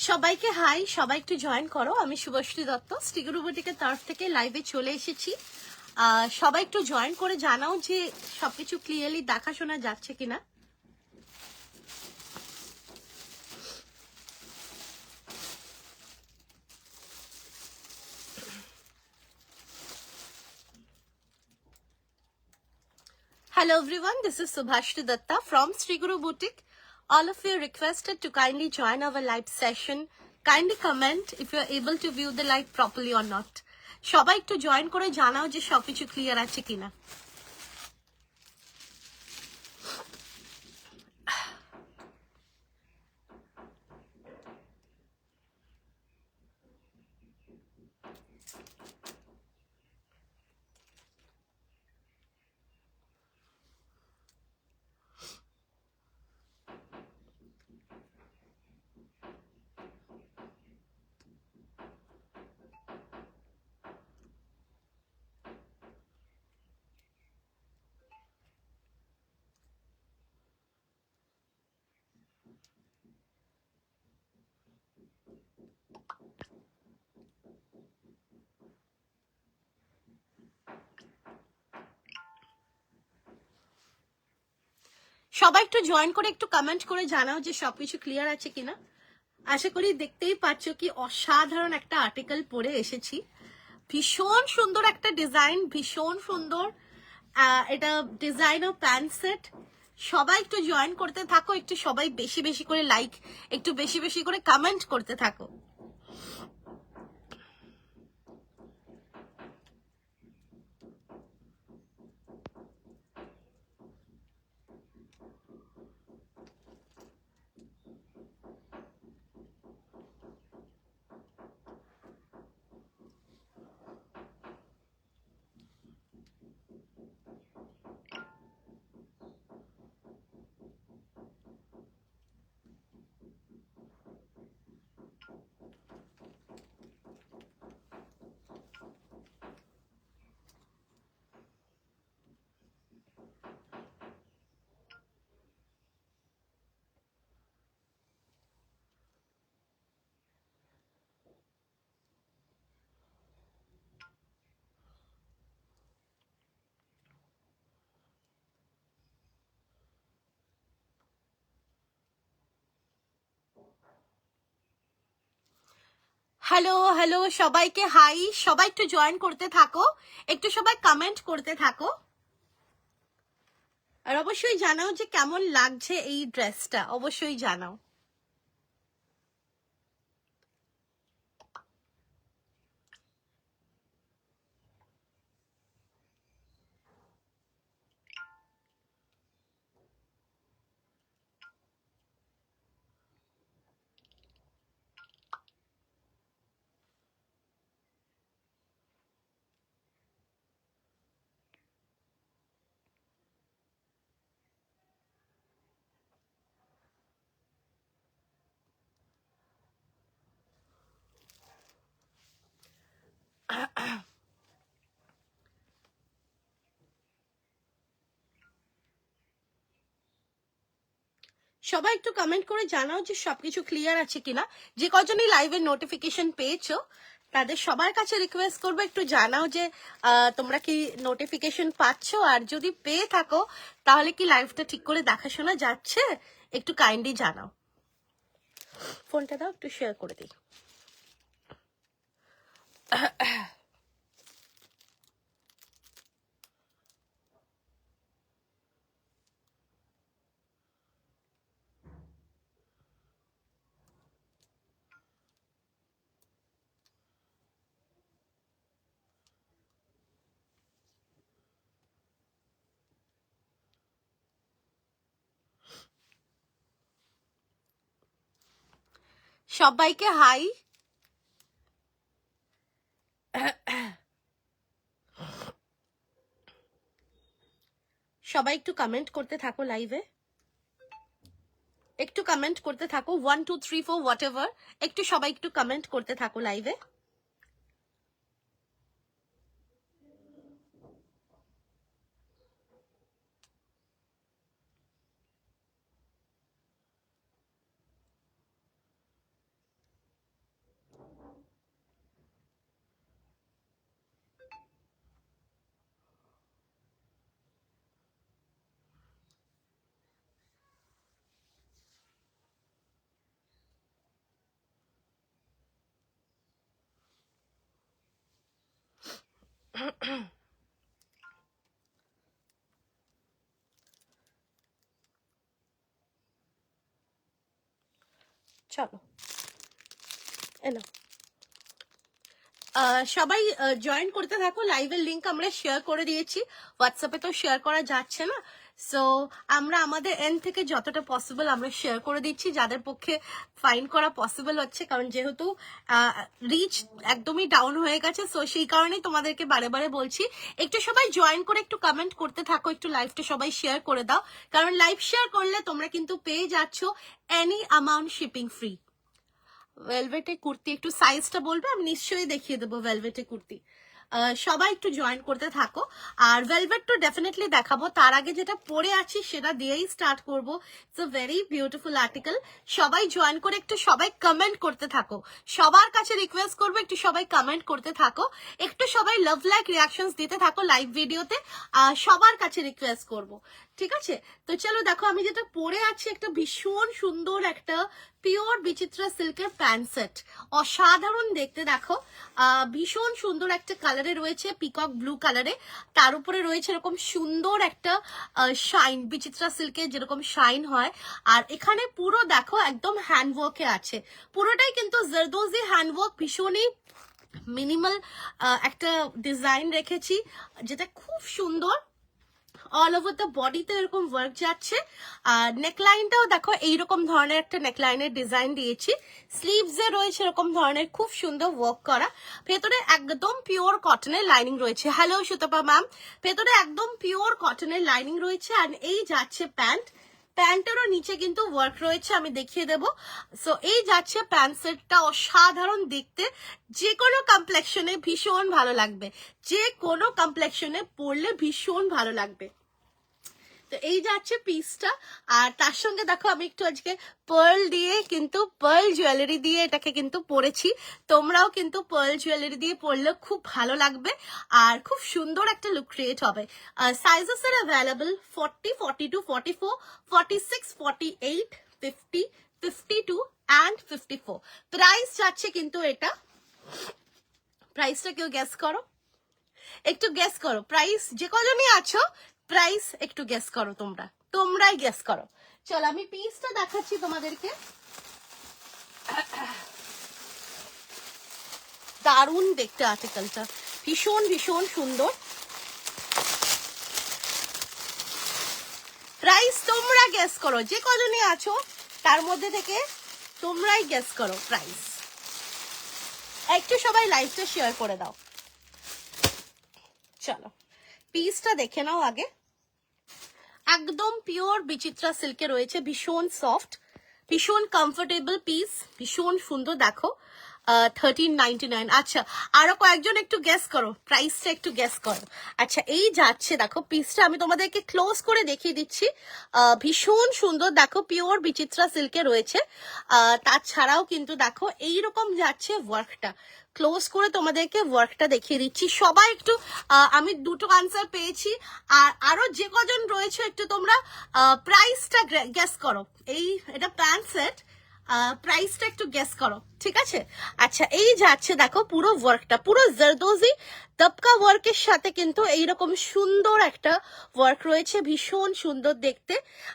সবাইকে হাই, সবাই একটু জয়েন করো। আমি শুভশ্রী দত্ত স্টিগরু বুটিকের তরফ থেকে লাইভে চলে এসেছি। সবাই একটু জয়েন করে জানাও যে সবকিছু ক্লিয়ারলি দেখাশোনা যাচ্ছে কিনা। Hello everyone, this is Subhashri Datta from Sri Guru Boutique. All of you are requested to kindly join our live session. Kindly comment if you are able to view the live properly or not. সবাই একটু join করে জানাও যে সবকিছু clear আছে কিনা। সবাই একটু জয়েন করে একটু কমেন্ট করে জানাও যে সবকিছু ক্লিয়ার আছে কিনা। আশা করি দেখতেই পাচ্ছ কি অসাধারণ একটা আর্টিকেল পরে এসেছি। ভীষণ সুন্দর একটা ডিজাইন, ভীষণ সুন্দর। এটা ডিজাইন ও প্যান্ট সেট। সবাই একটু জয়েন করতে থাকো, একটু সবাই বেশি বেশি করে লাইক, একটু বেশি বেশি করে কমেন্ট করতে থাকো। হ্যালো হ্যালো, সবাইকে হাই। সবাই একটু জয়েন করতে থাকো, একটু সবাই কমেন্ট করতে থাকো। আর অবশ্যই জানাও যে কেমন লাগছে এই ড্রেসটা, অবশ্যই জানাও। সবাই একটু কমেন্ট করে জানাও যে সবকিছু ক্লিয়ার আছে কিনা। যে কজনই লাইভের নোটিফিকেশন পেয়েছো তাদের সবার কাছে রিকোয়েস্ট করবো একটু জানাও যে তোমরা কি নোটিফিকেশন পাচ্ছ, আর যদি পেয়ে থাকো তাহলে কি লাইভটা ঠিক করে দেখাশোনা যাচ্ছে, একটু কাইন্ডলি জানাও। ফোনটা দাও, একটু শেয়ার করে দিই। সবাইকে হাই। সবাই একটু কমেন্ট করতে থাকো লাইভে, একটু কমেন্ট করতে থাকো 1 2 3 4 হোয়াট এভার। একটু সবাই একটু কমেন্ট করতে থাকো লাইভে। চলো এলো, সবাই জয়েন করতে থাকো। লাইভের লিংক আমরা শেয়ার করে দিয়েছি, হোয়াটসঅ্যাপে তো শেয়ার করা যাচ্ছে না, সো আমরা আমাদের এন্ড থেকে যতটা পসিবল আমরা শেয়ার করে দিচ্ছি, যাদের পক্ষে ফাইন করা পসিবল হচ্ছে, কারণ যেহেতু রিচ একদমই ডাউন হয়ে গেছে, সো সেই কারণেই তোমাদেরকে বারে বারে বলছি একটু সবাই জয়েন করে একটু কমেন্ট করতে থাকো, একটু লাইভটা সবাই শেয়ার করে দাও, কারণ লাইভ শেয়ার করলে তোমরা কিন্তু পেয়ে যাচ্ছ এনি অ্যামাউন্ট শিপিং ফ্রি। ভেলভেটে কুর্তি একটু সাইজটা বলবে, আমি নিশ্চয়ই দেখিয়ে দেবো ভেলভেটে কুর্তি। সবাই একটু জয়েন করতে থাকো। আর ভেলভেট তো ডেফিনেটলি দেখাবো, তার আগে যেটা পরে আছি সেটা দিয়েই স্টার্ট করবো। It's a very beautiful article. সবাই জয়েন করে একটু সবাই কমেন্ট করতে থাকো, সবার কাছে রিকোয়েস্ট করবো একটু সবাই কমেন্ট করতে থাকো, একটু সবাই লাভ লাইক রিয়াকশনস দিতে থাকো লাইভ ভিডিওতে, সবার কাছে রিকোয়েস্ট করবো, ঠিক আছে? তো চলো দেখো, আমি যেটা পরে আছি একটা ভীষণ সুন্দর একটা পিওর বিচিত্রা সিল্কের প্যান্ট সেট, অসাধারণ দেখতে। দেখো ভীষণ সুন্দর একটা কালারে রয়েছে, পিকক ব্লু কালারে, তার উপরে রয়েছে এরকম সুন্দর একটা শাইন, বিচিত্রা সিল্কের যেরকম শাইন হয়। আর এখানে পুরো দেখো একদম হ্যান্ডওয়ার্কে আছে, পুরোটাই কিন্তু জারদোজি হ্যান্ডওয়ার্ক, ভীষণই মিনিমাল একটা ডিজাইন রেখেছি যেটা খুব সুন্দর। অল ওভার দ্য বডিতে এরকম ওয়ার্ক যাচ্ছে। আর নেকলাইনটাও দেখো এইরকম ধরনের একটা নেকলাইনের ডিজাইন দিয়েছি, স্লিভসে রয়েছে এরকম ধরনের খুব সুন্দর ওয়ার্ক করা, ভেতরে একদম পিওর কটনের লাইনিং রয়েছে। হ্যালো সুতপা ম্যাম, ভেতরে একদম পিওর কটনের লাইনিং রয়েছে। আর এই যাচ্ছে প্যান্ট, প্যান্টেরও নিচে কিন্তু ওয়ার্ক রয়েছে, আমি দেখিয়ে দেবো। সো এই যাচ্ছে প্যান্ট সেটটা, অসাধারণ দেখতে, যে কোনো কমপ্লেক্সনে ভীষণ ভালো লাগবে, যে কোনো কমপ্লেক্সনে পরলে ভীষণ ভালো লাগবে। তো এই যাচ্ছে পিসটা। আর তার সঙ্গে দেখো আমি একটু আজকে পার্ল দিয়ে, কিন্তু পার্ল জুয়েলারি দিয়ে এটাকে কিন্তু পরেছি, তোমরাও কিন্তু পার্ল জুয়েলারি দিয়ে পরলে খুব ভালো লাগবে আর খুব সুন্দর একটা লুক ক্রিয়েট হবে। Sizes are available 40, 42, 44, 46, 48, 50, 52 and 54। Price যাচ্ছে কিন্তু এটা, প্রাইসটা কেউ গেস করো, একটু গেস করো প্রাইস, যে কজনই আছো প্রাইস একটু গেস করো, তোমরাই গেস করো। চলো আমি পিসটা দেখাচ্ছি তোমাদেরকে, দারুণ দেখতে আর্টিকেলটা, ভীষণ ভীষণ সুন্দর। প্রাইস তোমরা গেস করো, যে কজনই আছো তার মধ্যে থেকে তোমরাই গেস করো প্রাইস। একটু সবাই লাইভটা শেয়ার করে দাও। চলো পিসটা দেখে নাও আগে, একদম পিওর বিচিত্রা সিল্কে রয়েছে, ভীষণ সফট, ভীষণ কমফোর্টেবল পিস, ভীষণ সুন্দর। দেখো 1399। আচ্ছা আরো কয়েকজন একটু গেস করো, প্রাইসটা একটু গেস করো। আচ্ছা এই যাচ্ছে, দেখো পিসটা আমি তোমাদেরকে ক্লোজ করে দেখিয়ে দিচ্ছি, ভীষণ সুন্দর, দেখো পিওর বিচিত্রা সিল্কে রয়েছে। তাছাড়াও কিন্তু দেখো এইরকম যাচ্ছে ওয়ার্কটা, ক্লোজ করে তোমাদেরকে ওয়ার্কটা দেখিয়ে দিচ্ছি। সবাই একটু আমি দুটো আনসার পেয়েছি, আর আরো যে কজন রয়েছে একটু তোমরা প্রাইসটা গেস করো। এটা প্যান্ট সেট, প্রাইসটা একটু গেস করো, ঠিক আছে? আচ্ছা এই যাচ্ছে দেখো পুরো ওয়ার্কটা, পুরো জারদোজি দবকা ওয়ার্কের সাথে কিন্তু এইরকম সুন্দর একটা ওয়ার্ক রয়েছে, ভীষণ সুন্দর দেখতে।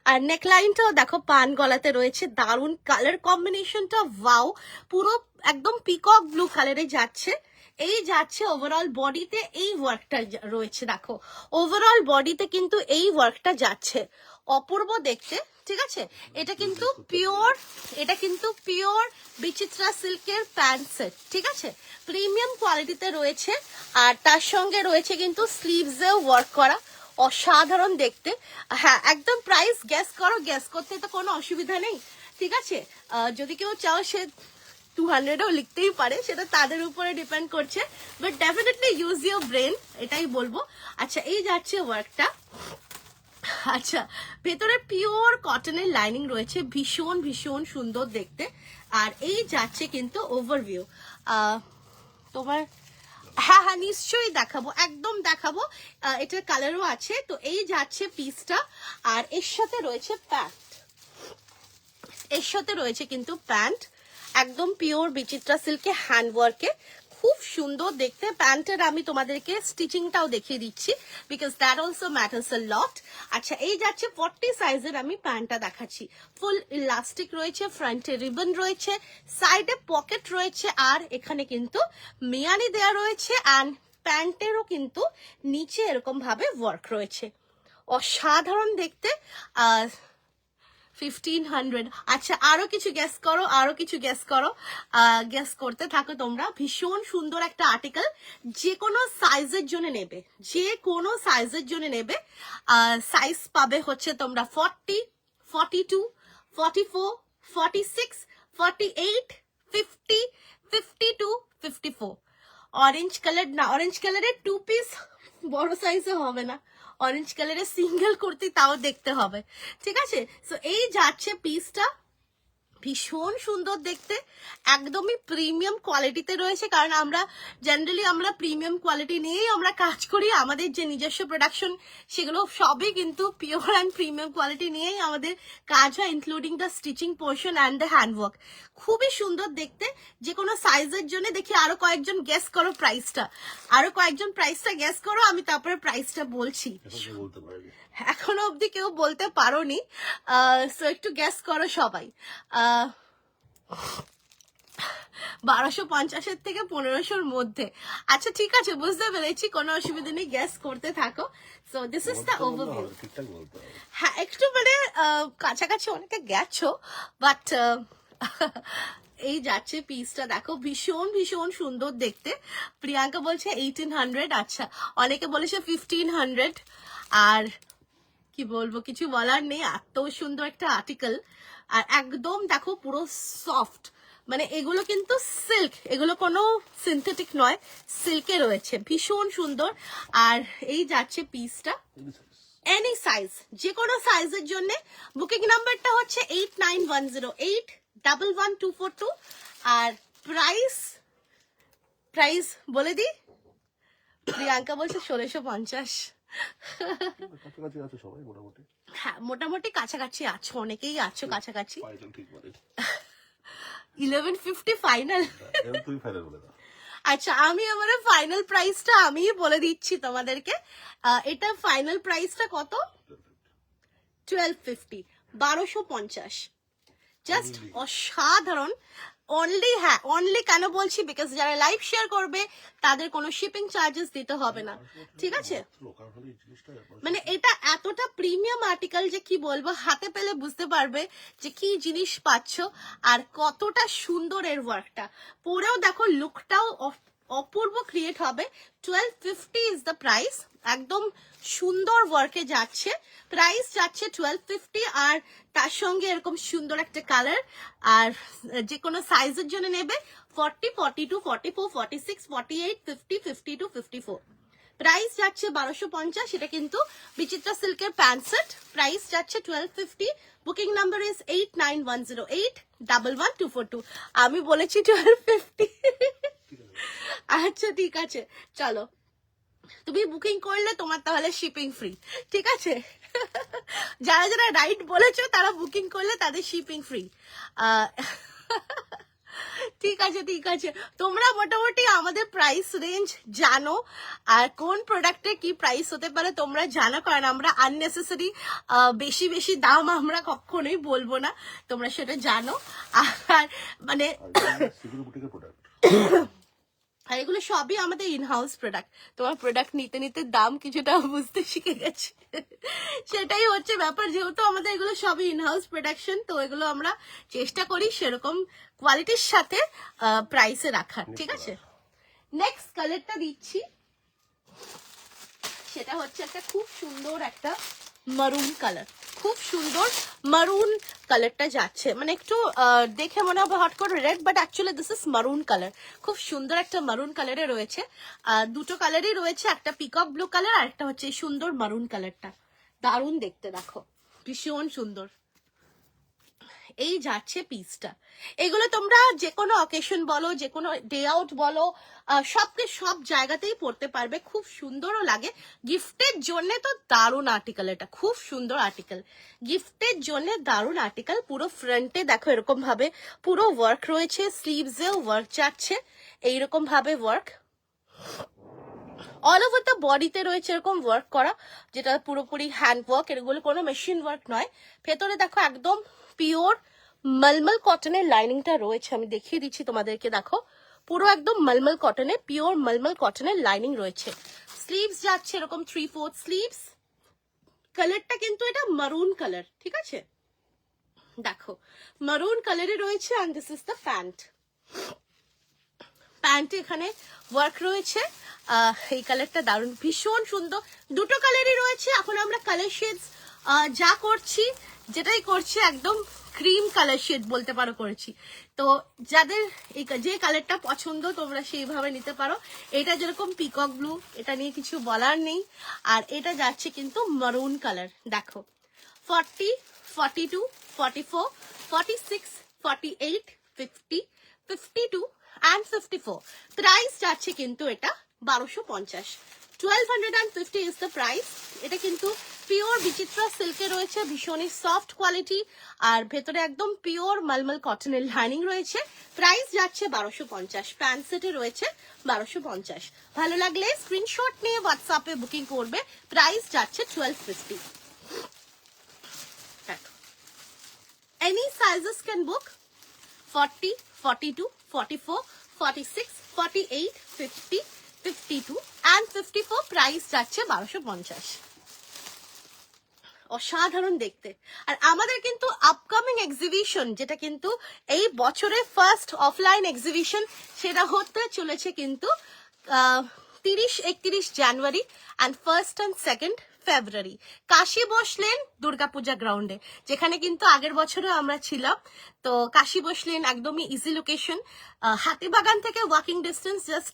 আর নেকলাইনটাও দেখো পান গলাতে রয়েছে, দারুণ কালার কম্বিনেশনটা, ওয়াও, পুরো একদম পিকক ব্লু কালারে যাচ্ছে। এই যাচ্ছে ওভারঅল বডিতে এই ওয়ার্কটা রয়েছে, দেখো ওভারঅল বডিতে কিন্তু এই ওয়ার্কটা যাচ্ছে, অপূর্ব দেখতে, ঠিক আছে? এটা কিন্তু পিওর বিচিত্রা সিল্কের প্যান্ট সেট, ঠিক আছে? প্রিমিয়াম কোয়ালিটিতে রয়েছে। আর তার সঙ্গে রয়েছে কিন্তু স্লিভসেও ওয়ার্ক করা, অসাধারণ দেখতে। হ্যাঁ একদম প্রাইস গেস করো, গেস করতে তো কোনো অসুবিধা নেই, ঠিক আছে? যদি কেউ চাও সে 200ও লিখতেই পারে, সেটা তাদের উপরে ডিপেন্ড করছে, but definitely use your brain, এটাই বলবো। আচ্ছা এই যাচ্ছে ওয়ার্কটা, আচ্ছা ভেতরে পিওর কটনের লাইনিং রয়েছে, ভীষণ ভীষণ সুন্দর দেখতে। আর এই যাচ্ছে কিন্তু ওভারভিউ, তোমার হ্যাঁ হ্যাঁ নিশ্চয়ই দেখাবো, একদম দেখাবো, এটার কালারও আছে। তো এই যাচ্ছে পিসটা, আর এর সাথে রয়েছে প্যান্ট, এর সাথে রয়েছে কিন্তু প্যান্ট, একদম পিওর বিচিত্রা সিল্কে হ্যান্ডওয়ার্কে, খুব সুন্দর দেখতে। প্যান্টের আমি তোমাদেরকে স্টিচিংটাও দেখিয়ে দিচ্ছি, বিকজ দ্যাট অলসো ম্যাটার্স আ লট। আচ্ছা, এই যাচ্ছে 40 সাইজের আমি প্যান্টটা দেখাচ্ছি। ফুল ইলাস্টিক রয়েছে, ফ্রন্টে রিবন রয়েছে, সাইডে পকেট রয়েছে, আর এখানে কিন্তু মিয়ানি দেয়া রয়েছে, অ্যান্ড প্যান্টেরও কিন্তু নিচে এরকম ভাবে ওয়ার্ক রয়েছে। অসাধারণ দেখতে। 1500। আচ্ছা, আরো কিছু গেস করো, আরো কিছু গেস করো, গেস করতে থাকো তোমরা। ভীষণ সুন্দর একটা আর্টিকেল, যে কোনো সাইজের জন্য নেবে, যে কোনো সাইজের জন্য নেবে। সাইজ পাবে হচ্ছে তোমরা 40, 42, 44, 46, 48, 50, 52, 54। অরেঞ্জ কালার না, অরেঞ্জ কালারের 2 পিস বড় সাইজে হবে না, অরেঞ্জ কালারের সিঙ্গেল কুর্তি তাও দেখতে হবে, ঠিক আছে? সো এই যাচ্ছে পিসটা, ভীষণ সুন্দর দেখতে, একদমই প্রিমিয়াম কোয়ালিটিতে রয়েছে। কারণ আমরা জেনারেলি আমরা প্রিমিয়াম কোয়ালিটি নিয়েই আমরা কাজ করি, আমাদের যে নিজস্ব প্রোডাকশন সেগুলো সবই কিন্তু পিওর অ্যান্ড প্রিমিয়াম কোয়ালিটি নিয়েই আমাদের কাজ হয়, including the stitching portion and the handwork. খুবই সুন্দর দেখতে, যে কোনো সাইজের জন্য। দেখি আরো কয়েকজন গেস করো প্রাইসটা, আরো কয়েকজন প্রাইসটা গেস করো, আমি তারপরে প্রাইসটা বলছি। এখনো অবধি কেউ বলতে পারোনি, সো একটু গেস করো সবাই। 1250 থেকে 1500-র মধ্যে। আচ্ছা ঠিক আছে, বুঝতে পেরেছি, কোনো অসুবিধা নেই, গ্যাস করতে থাকো। So this is the overview. হ্যাঁ, একটু মানে কাছাকাছি অনেকে গেছো, বাট এই যাচ্ছে পিসটা, দেখো ভীষণ ভীষণ সুন্দর দেখতে। প্রিয়াঙ্কা বলছে 1800। আচ্ছা, অনেকে বলেছে 1500। আর কি বলবো, কিছু বলার নেই, এত সুন্দর একটা আর্টিকেল। আর একদম দেখো পুরো সফট, মানে এগুলো কিন্তু সিল্ক, এগুলো কোনো সিনথেটিক নয়, সিল্কে রয়েছে, ভীষণ সুন্দর। আর এই যাচ্ছে পিসটা, এনি সাইজ, যে কোনো সাইজের জন্য। বুকিং নাম্বারটা হচ্ছে 8910811242। আর প্রাইস বলে দি, প্রিয়াঙ্কা বলছে 1650। হ্যাঁ, মোটামুটি কাছাকাছি আছো, অনেকেই আছো কাছাকাছি। 1150 ফাইনাল। আচ্ছা, আমি আমার ফাইনাল প্রাইসটা আমি বলে দিচ্ছি তোমাদেরকে। এটা ফাইনাল প্রাইসটা কত? 1250, 1250। জাস্ট অসাধারণ। অনলি, হ্যাঁ অনলি কেন বলছি, বিকজ যারা লাইভ শেয়ার করবে তাদের কোনো শিপিং চার্জেস দিতে হবে না, ঠিক আছে? মানে এটা এতটা প্রিমিয়াম আর্টিকেল যে কি বলবো, হাতে পেলে বুঝতে পারবে যে কি জিনিস পাচ্ছ আর কতটা সুন্দর এর ওয়ার্কটা। পরেও দেখো লুকটাও অপূর্ব ক্রিয়েট হবে। 1250 ইজ দ্য প্রাইস, একদম সুন্দর ওয়ার্কে যাচ্ছে, প্রাইস যাচ্ছে 1250। আর তার সঙ্গে এরকম সুন্দর একটা কালার। আর যে কোনো সাইজের জন্য নেবে 40, 42, 44, 46, 48, 50, 52, 54। প্রাইস যাচ্ছে 1250। এটা কিন্তু বিচিত্রা সিল্কের প্যান্ট সেট, প্রাইস যাচ্ছে 1250। Booking number is 8910811242। আমি বলেছি 1250। আচ্ছা ঠিক আছে, চলো, তুমি বুকিং করলে তোমার তাহলে শিপিং ফ্রি, ঠিক আছে? যারা যারা রাইট বলেছো তারা বুকিং করলে তাদের শিপিং ফ্রি। ঠিক আছে ঠিক আছে, তোমরা মোটামুটি আমাদের প্রাইস রেঞ্জ জানো, আর কোন প্রোডাক্টের কি প্রাইস হতে পারে তোমরা জানো, কারণ আমরা আননেসেসারি বেশি বেশি দাম আমরা কখনোই বলবো না, তোমরা সেটা জানো। আর মানে আর এগুলো সবই আমাদের ইনহাউস প্রোডাক্ট। তোমার প্রোডাক্ট নিতে নিতে দাম কিছুটা বুঝতে শিখে গেছে, সেটাই হচ্ছে ব্যাপার। যেহেতু আমাদের এগুলো সবই ইনহাউস প্রোডাকশন, তো এগুলো আমরা চেষ্টা করি সেরকম কোয়ালিটির সাথে প্রাইসে রাখার, ঠিক আছে? নেক্সট কালারটা দিচ্ছি, সেটা হচ্ছে একটা খুব সুন্দর একটা মারুন কালার, খুব সুন্দর মারুন কালারটা যাচ্ছে, মানে একটু দেখে মনে হবে হট করে red, but actually this is মারুন কালার। খুব সুন্দর একটা মারুন কালারে রয়েছে, দুটো কালারই রয়েছে, একটা পিকক ব্লু কালার আর একটা হচ্ছে সুন্দর মারুন কালারটা। দারুণ দেখতে, দেখো ভীষণ সুন্দর। এই যাচ্ছে পিসটা। এগুলো তোমরা যে কোনো অকেশন বলো, যে কোনো ডে আউট বলো, সব জায়গাতেই পড়তে পারবে, খুব সুন্দরও লাগে। গিফটের জন্য তো দারুণ আর্টিকেল, এটা খুব সুন্দর আর্টিকেল, গিফটের জন্য দারুণ আর্টিকেল। পুরো ফ্রন্টে দেখো এরকম ভাবে পুরো ওয়ার্ক রয়েছে, স্লিভসেও ওয়ার্ক যাচ্ছে এইরকম ভাবে ওয়ার্ক, অল ওভার দ্য বডিতে রয়েছে এরকম ওয়ার্ক করা, যেটা পুরোপুরি হ্যান্ড ওয়ার্ক, এগুলো কোনো মেশিন ওয়ার্ক নয়। ভেতরে দেখো একদম পিওর মলমল কটনের লাইনিংটা রয়েছে, আমি দেখিয়ে দিচ্ছি তোমাদেরকে, দেখো পুরো একদম মলমল কটনে, পিওর মলমল কটনের লাইনিং রয়েছে। স্লিভস যাচ্ছে এরকম 3/4 স্লিভস, কালারটা কিন্তু এটা মারুন কালার, ঠিক আছে, দেখো মারুন কালারে রয়েছে। And this is the pant, প্যান্টে এখানে ওয়ার্ক রয়েছে। এই কালারটা দারুণ, ভীষণ সুন্দর, দুটো কালারই রয়েছে। এখন আমরা কালার শেডস যা করছি, যেটাই করছি একদম ক্রিম কালার শেড বলতে পারো করেছি। তো যাদের যে কালারটা পছন্দ তোমরা সেইভাবে নিতে পারো। এটা যেরকম পিকক ব্লু, এটা নিয়ে কিছু বলার নেই। আর এটা যাচ্ছে কিন্তু মারুন কালার, দেখো 40, 42, 44, 46, 48, 50, 52 and 54 প্রাইস যাচ্ছে কিন্তু এটা 1250, 1250 is the price। এটা কিন্তু পিওর বিচিত্রা সিল্কে রয়েছে, ভীষণই সফট কোয়ালিটি, আর ভেতরে একদম পিওর মলমল কটনের লাইনিং রয়েছে। প্রাইস যাচ্ছে 1250, প্যান্ট সেটে রয়েছে 1250। ভালো লাগলে স্ক্রিনশট নিয়ে হোয়াটসঅ্যাপে বুকিং করবে, প্রাইস যাচ্ছে 1250। Any sizes can book, 40, 42, 44, 46, 48, 50, 52 and 54 price যাচ্ছে 1250। অসাধারণ দেখতে। আর আমাদের কিন্তু আপকামিং এক্সিবিশন, যেটা কিন্তু এই বছরের ফার্স্ট অফলাইন এক্সিবিশন, সেটা হতে চলেছে কিন্তু 30-31 জানুয়ারি অ্যান্ড 1st and 2nd ফেব্রুয়ারি, কাশী বসলেন দুর্গাপূজা গ্রাউন্ডে, যেখানে কিন্তু আগের বছরও আমরা ছিলাম। তো কাশী বসলেন একদমই ইজি লোকেশন, হাতিবাগান থেকে ওয়াকিং ডিস্টেন্স জাস্ট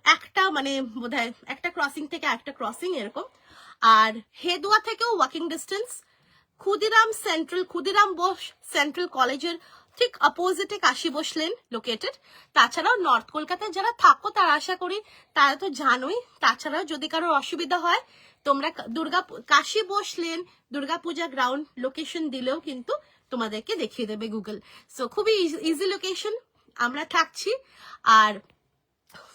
একটা, মানে বোধহয় একটা ক্রসিং থেকে একটা ক্রসিং এরকম। আর হেদুয়া থেকেও walking distance, Khudiram Bose central কলেজের ঠিক অপোজিটে কাশী বসলেন লোকেটেড। তাছাড়াও নর্থ কলকাতায় যারা থাকো তারা আশা করি তারা তো জানোই। তাছাড়াও যদি কারোর অসুবিধা হয়, তোমরা কাশী বসলেন দুর্গাপূজা গ্রাউন্ড লোকেশন দিলেও কিন্তু তোমাদেরকে দেখিয়ে দেবে গুগল। সো খুবই ইজি লোকেশন আমরা থাকছি। আর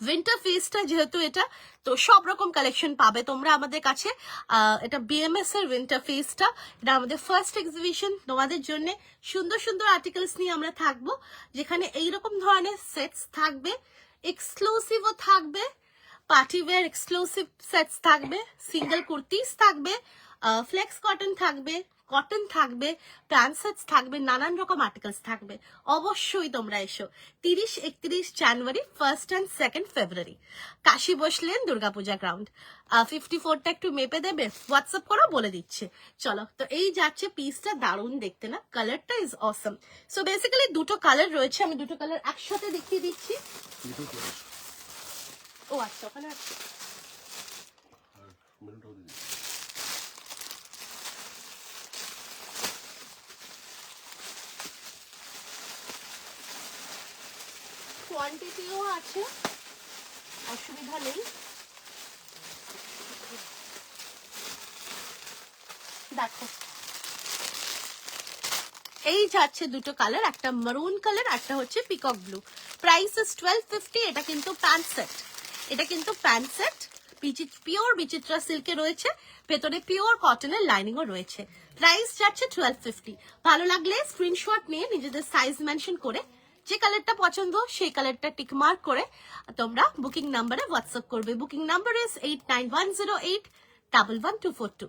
উইন্টার ফেস্টটা যেহেতু এটা, তো সব রকম কালেকশন পাবে তোমরা আমাদের কাছে। এটা বিএমএস এর উইন্টার ফেস্টটা, এটা আমাদের ফার্স্ট এক্সিবিশন। তোমাদের জন্য সুন্দর সুন্দর আর্টিকেলস নিয়ে আমরা থাকবো, যেখানে এইরকম ধরনের সেটস থাকবে, এক্সক্লুসিভও থাকবে, পার্টি ওয়্যার এক্সক্লুসিভ সেটস থাকবে, সিঙ্গেল কুর্তিস থাকবে, ফ্লেক্স কটন থাকবে, কটন থাকবে, প্যান্ট সেটস থাকবে, নানান রকম আর্টিকেলস থাকবে। অবশ্যই তোমরা এসো 30-31 জানুয়ারি, 1st and 2nd ফেব্রুয়ারি, কাশী বসলেন দুর্গাপূজা গ্রাউন্ড। 54টা একটু মেপে দেবে, হোয়াটসঅ্যাপ করো, বলে দিচ্ছে। চলো, তো এই যাচ্ছে পিসটা, দারুণ দেখতে না, কালারটা ইজ অসম। সো বেসিক্যালি দুটো কালার রয়েছে, আমি দুটো কালার একসাথে দেখিয়ে দিচ্ছি। ও আচ্ছা, ওখানে আছে। কোয়ান্টিটিও আছে, অসুবিধা নেই। দেখো এই যাচ্ছে দুটো কালার, একটা মারুন কালার, একটা হচ্ছে পিকক ব্লু। Price is 1250। এটা কিন্তু প্যান্ট সেট, এটা কিন্তু প্যান্ট সেট, পিওর বিচিত্রা সিল্কে রয়েছে, ভেতরে পিওর কটনের লাইনিংও রয়েছে। প্রাইস যাচ্ছে 1250। ভালো লাগলে স্ক্রিনশট নিয়ে নিজেদের সাইজ মেনশন করে যে কালারটা পছন্দ সেই কালারটা টিক মার্ক করে তোমরা বুকিং নাম্বারে হোয়াটসঅ্যাপ করবে। Booking number is 8910811242।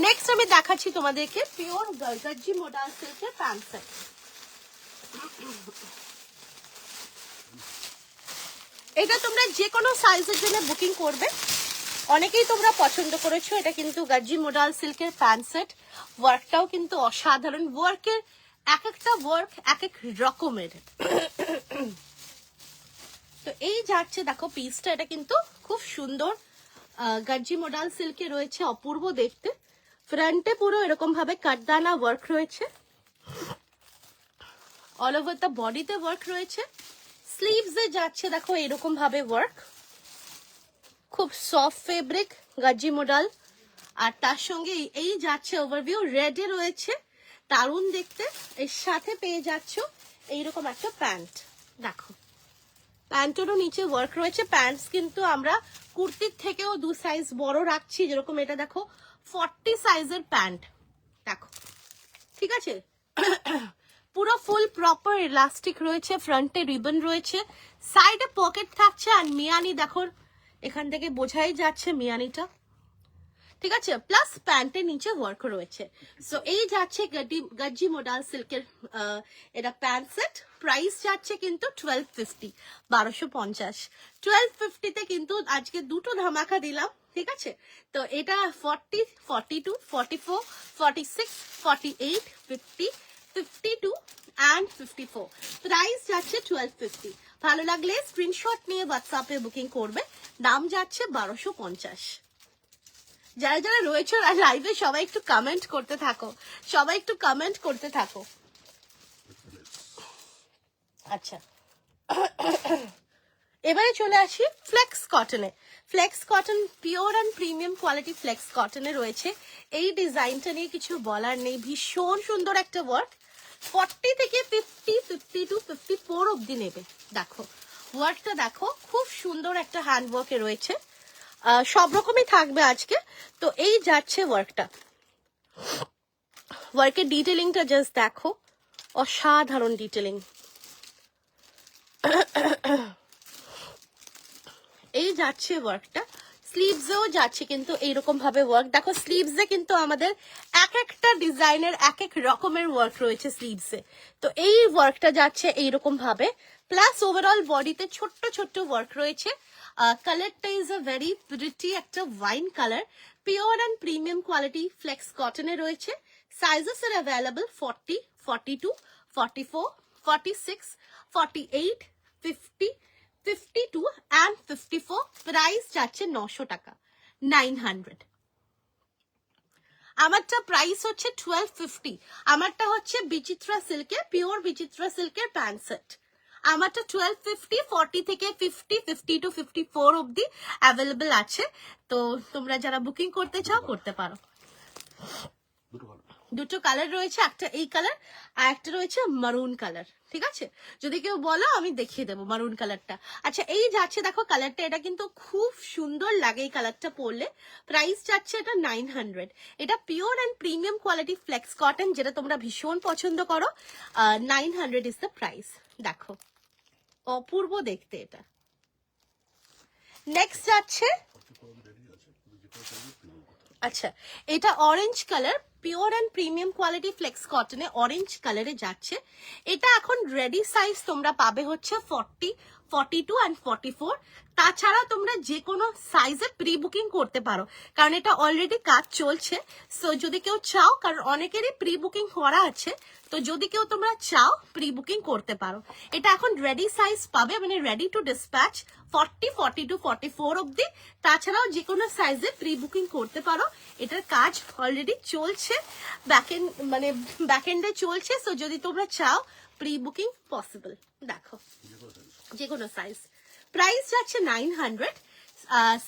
নেক্সট আমি দেখাচ্ছি তোমাদেরকে পিওর গর্জি মোডাল সিল্কের প্যান্ট সেট। এটা তোমরা যে কোনো সাইজের জন্য বুকিং করবে, অনেকেই তোমরা পছন্দ করেছো। এটা কিন্তু গর্জি মোডাল সিল্কের প্যান্ট সেট, ওয়ার্কটাও কিন্তু অসাধারণ, ওয়ার্কের এক একটা ওয়ার্ক এক এক রকমের। তো এই যাচ্ছে দেখো পিসটা, এটা কিন্তু খুব সুন্দর গর্জি মোডাল সিল্কে রয়েছে, অপূর্ব দেখতে। ফ্রন্টে পুরো এরকম ভাবে কাটদানা ওয়ার্ক রয়েছে, অল ওভার দ্য বডিতে ওয়ার্ক রয়েছে, স্লিভসে যাচ্ছে দেখো এরকম ভাবে ওয়ার্ক, খুব সফট ফেব্রিক গাজি মডেল। আর তার সঙ্গে এই যাচ্ছে ওভারভিউ, রেডে রয়েছে দারুণ দেখতে। এর সাথে পেয়ে যাচ্ছ এইরকম একটা প্যান্ট, দেখো প্যান্টেরও নিচে ওয়ার্ক রয়েছে। প্যান্টস কিন্তু আমরা কুর্তির থেকেও 2 সাইজ বড় রাখছি, যেরকম এটা দেখো 40 সাইজের প্যান্ট, দেখো ঠিক আছে। পুরো ফুল প্রপার ইলাস্টিক রয়েছে, ফ্রন্টে রিবন রয়েছে, সাইডে পকেট থাকছে, আর মিয়ানি দেখো এখান থেকে বোঝাই যাচ্ছে মিয়ানিটা, ঠিক আছে। প্লাস প্যান্টের নিচে ওয়ার্ক রয়েছে। সো এই যাচ্ছে গজ্জি মডাল সিল্কের এটা প্যান্ট সেট। প্রাইস যাচ্ছে কিন্তু 1250, 1250। 1250 কিন্তু আজকে দুটো ধামাকা দিলাম, ঠিক আছে। তো এটা 40, 42, 44, 46, 48, 50, 52 and 54। প্রাইস যাচ্ছে 1250। ভালো লাগলে স্ক্রিনশট নিয়ে হোয়াটসঅ্যাপে বুকিং করবে, দাম যাচ্ছে 1250। যারা যারা রয়েছে লাইভে সবাই একটু কমেন্ট করতে থাকো, সবাই একটু কমেন্ট করতে থাকো। আচ্ছা, এবারে চলে আসি ফ্লেক্স কটনে। Flex cotton pure and premium quality flex কটনে রয়েছে। এই ডিজাইনটা নিয়ে কিছু বলার নেই, ভীষণ সুন্দর একটা ওয়ার্ক। 40 থেকে 50, 52, 54 অব্দি নেবে। দেখো ওয়ার্কটা দেখো, খুব সুন্দর একটা হ্যান্ড ওয়ার্কে রয়েছে, সব রকমই থাকবে আজকে। তো এই যাচ্ছে ওয়ার্কটা, ওয়ার্কের ডিটেলিংটা জাস্ট দেখো, অসাধারণ ডিটেলিং। এই যাচ্ছে ওয়ার্কটা, স্লিভসেও যাচ্ছে কিন্তু এইরকম ভাবে ওয়ার্ক। দেখো স্লিভসে কিন্তু আমাদের এক একটা ডিজাইনের এক এক রকমের ওয়ার্ক রয়েছে স্লিভসে। তো এই ওয়ার্কটা যাচ্ছে এইরকম ভাবে, প্লাস ওভারঅল বডিতে ছোট্ট ছোট্ট ওয়ার্ক রয়েছে। কালারটা ইজ আ ভেরি প্রিটি একটা wine colour, pure and premium quality flex কটনে রয়েছে। Sizes are available 40, 42, 44, 46, 48, 50, 52 and 54। Price যাচ্ছে 900 টাকা, 900। আমারটা প্রাইস হচ্ছে 1250। আমারটা হচ্ছে বিচিত্রা সিল্কের, পিওর বিচিত্রা সিল্কের প্যান্ট সেট। আমারটা 1250, 40 থেকে 50, 52, 54 অব্দি অ্যাভেলেবল আছে। তো তোমরা যারা বুকিং করতে চাও করতে পারো। দুটো কালার রয়েছে, একটা এই কালার আর একটা রয়েছে মারুন কালার, ঠিক আছে। যদি কেউ বলো আমি দেখিয়ে দেবো মারুন কালারটা। আচ্ছা এই যাচ্ছে দেখো কালারটা, এটা কিন্তু খুব সুন্দর লাগে এই কালারটা পরলে। প্রাইস যাচ্ছে এটা 900। এটা pure and premium quality flex cotton, যেটা তোমরা ভীষণ পছন্দ করো। 900 ইজ দ্য প্রাইস। দেখো অপূর্ব দেখতে এটা। নেক্সট যাচ্ছে, আচ্ছা এটা orange colour, pure and premium quality flex কটনে অরেঞ্জ কালারে যাচ্ছে। এটা এখন রেডি সাইজ তোমরা পাবে হচ্ছে 40, 42 and 44। তাছাড়া তোমরা যে কোনো সাইজে প্রি বুকিং করতে পারো, কারণ এটা অলরেডি কাজ চলছে। সো যদি কেউ চাও, কারণ অনেকেরই প্রি বুকিং করা আছে, তো যদি কেউ তোমরা চাও প্রি বুকিং করতে পারো। এটা এখন রেডি সাইজ পাবে, মানে রেডি টু ডিসপ্যাচ 40, 42, 44 অব্দি। তাছাড়াও যে কোনো সাইজে প্রি বুকিং করতে পারো। এটার কাজ অলরেডি চলছে, মানে ব্যাকএন্ডে চলছে। সো যদি তোমরা চাও প্রি বুকিং পসিবল। দেখো যে কোনো সাইজ। প্রাইস যাচ্ছে 900।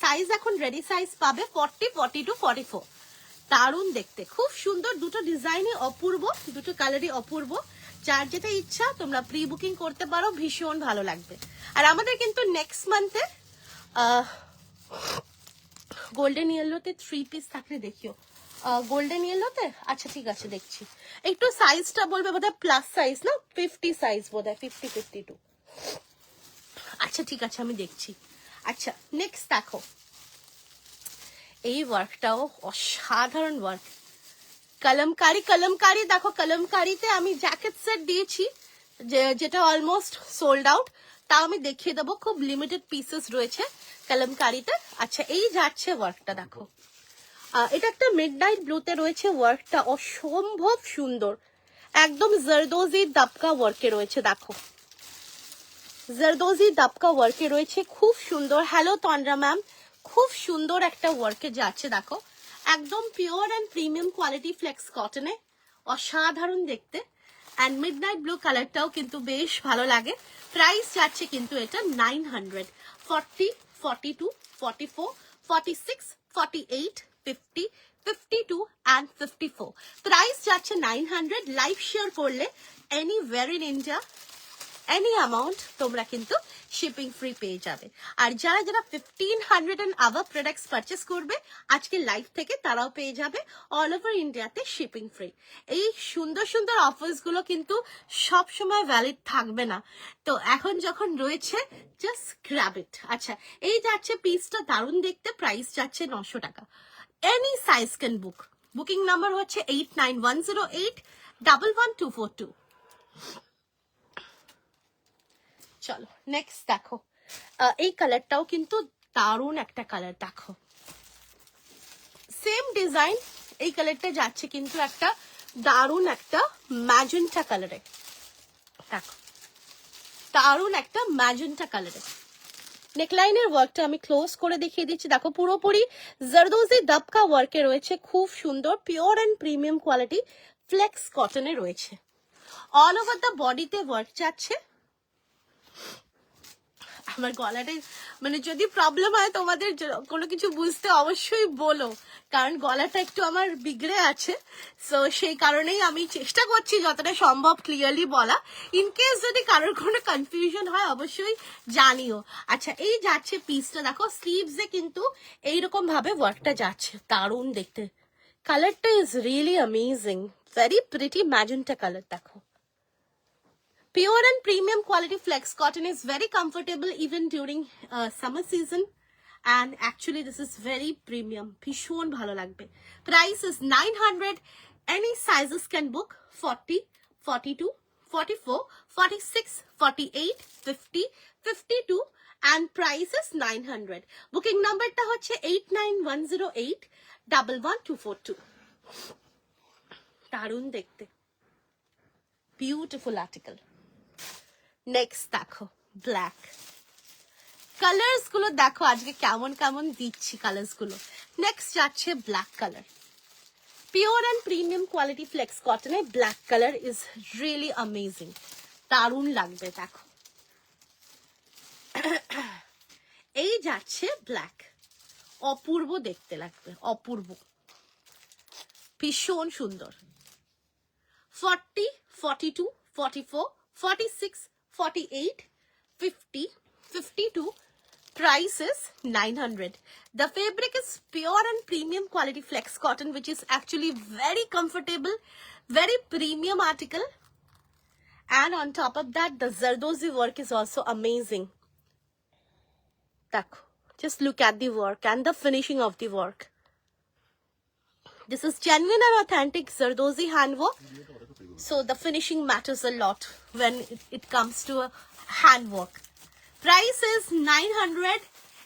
সাইজ এখন রেডি সাইজ পাবে 40, 42, 44। দারুণ দেখতে, খুব সুন্দর, দুটো ডিজাইনই অপূর্ব, দুটো কালারই অপূর্ব। যার যেটা ইচ্ছা তোমরা প্রি বুকিং করতে পারো, ভীষণ ভালো লাগবে। আর আমাদের কিন্তু নেক্সট মান্থে গোল্ডেন ইয়েলোতে 3 পিস থাকলে দেখিও। গোল্ডেন ইয়েলোতে, আচ্ছা ঠিক আছে দেখছি। একটু সাইজটা বলবে, বোধহয় প্লাস সাইজ না, 50 সাইজ বোধহয়, 50, 52। আচ্ছা ঠিক আছে আমি দেখছি। আচ্ছা নেক্সট দেখো, এই ওয়ার্কটাও অসাধারণ ওয়ার্ক। কলমকারি, কলমকারি দেখো, কলমকারিতে আমি জ্যাকেট সেট দিয়েছি যেটা অলমোস্ট সোল্ড আউট। তাও আমি দেখিয়ে দেবো, খুব লিমিটেড পিসেস রয়েছে কলমকারিতে। আচ্ছা এই যাচ্ছে ওয়ার্কটা দেখো, এটা একটা মিডনাইট ব্লুতে রয়েছে ওয়ার্কটা, অসম্ভব সুন্দর, একদম জরদোজি দাপকা ওয়ার্কে রয়েছে। দেখো জরদোজি দাপকা ওয়ার্কে রয়েছে, খুব সুন্দর। হ্যালো তন্দ্রা ম্যাম, খুব সুন্দর একটা ওয়ার্কে যাচ্ছে দেখো। একদম pure and premium quality flex কটনে, অসাধারণ দেখতে। অ্যান্ড মিডনাইট ব্লু কালারটাও কিন্তু বেশ ভালো লাগে। প্রাইস যাচ্ছে কিন্তু এটা 900, 40, 42, 44, 46, 48, 50, 52 and 54। প্রাইস যাচ্ছে 900। লাইভ শেয়ার করলে anywhere in India any amount তোমরা কিন্তু শিপিং ফ্রি পেয়ে যাবে। আর যারা যারা 1500 এন্ড আবার প্রোডাক্টস পারচেস করবে আজকে লাইভ থেকে, তারাও পেয়ে যাবে অল ওভার ইন্ডিয়াতে শিপিং ফ্রি। এই সুন্দর সুন্দর অফার্স গুলো কিন্তু সব সময় ভ্যালিড থাকবে না, তো এখন যখন রয়েছে জাস্ট গ্র্যাব ইট। আচ্ছা, এই যাচ্ছে পিসটা দারুণ দেখতে, প্রাইস যাচ্ছে 900 টাকা। Any size can book. Booking number হচ্ছে 8910811242। চলো নেক্সট দেখো, এই কালারটাও কিন্তু দারুণ একটা কালার। দেখো সেম ডিজাইন, এই কালারটা যাচ্ছে কিন্তু একটা দারুণ একটা ম্যাজেন্টা কালারে। দেখো দারুণ একটা ম্যাজেন্টা কালারে। নেকলাইনের ওয়ার্কটা আমি ক্লোজ করে দেখিয়ে দিচ্ছি। দেখো পুরোপুরি জারদোজি দবকা ওয়ার্কে রয়েছে, খুব সুন্দর pure and premium quality flex কটনে রয়েছে। অল ওভার দ্য বডিতে ওয়ার্ক যাচ্ছে। আমার গলাটা মানে যদি প্রবলেম হয় তোমাদের কোনো কিছু বুঝতে অবশ্যই বলো, কারণ গলাটা একটু আমার বিগড়ে আছে, সো সেই কারণেই আমি চেষ্টা করছি যতটা সম্ভব ক্লিয়ারলি বলা। ইনকেস যদি কারোর কোনো কনফিউশন হয় অবশ্যই জানিও। আচ্ছা, এই যাচ্ছে পিসটা, দেখো স্লিভসে কিন্তু এইরকম ভাবে ওয়ার্কটা যাচ্ছে, দারুণ দেখতে। কালারটা is really amazing, very pretty magenta colour. দেখো pure and premium quality flex cotton is very comfortable even during summer season, and actually this is very premium, ভীষণ ভালো লাগবে। Price is 900, any sizes can book 40, 42, 44, 46, 48, 50, 52 and price is 900। Booking নাম্বারটা হচ্ছে 8910811242। দারুণ দেখতে, beautiful article. Next দেখো black. Colours গুলো দেখো আজকে কেমন কেমন দিচ্ছি কালার্স গুলো। নেক্সট যাচ্ছে black colour, pure and premium quality flex কটনে black colour is really amazing, দারুণ লাগবে। দেখো এই যাচ্ছে ব্ল্যাক, অপূর্ব দেখতে লাগবে, অপূর্ব, ভীষণ সুন্দর। 40, 42, 44, 46, 48, 50, 52, price is 900। The fabric is pure and premium quality flex cotton, which is actually very comfortable, very premium article, and on top of that the Zardozi work is also amazing. Just look at the work and the finishing of the work. This is genuine and authentic Zardozi handwork, so the finishing matters a lot when it comes to a handwork. Price is 900,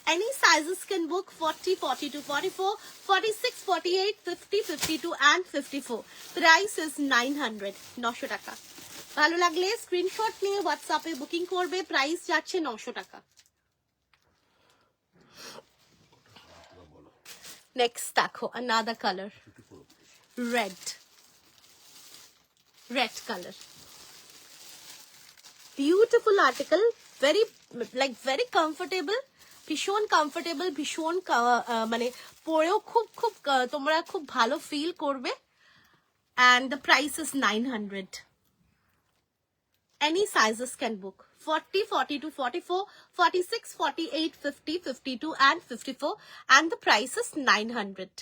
any sizes can book 40, 42, 44, 46, 48, 50, 52 and 54। Price is 900, 900 টাকা। ভালো লাগলে screenshot নিয়ে হোয়াটসঅ্যাপে booking করবে, price যাচ্ছে 900 টাকা। Next দেখো another color, red color, beautiful article, very like very comfortable, ভীষণ কমফোর্টেবল, ভীষণ মানে পরেও খুব খুব তোমরা খুব ভালো ফিল করবে। and the price is 900, any sizes can book 40, 42, 44, 46, 48, 50, 52 and 54 and the price is 900।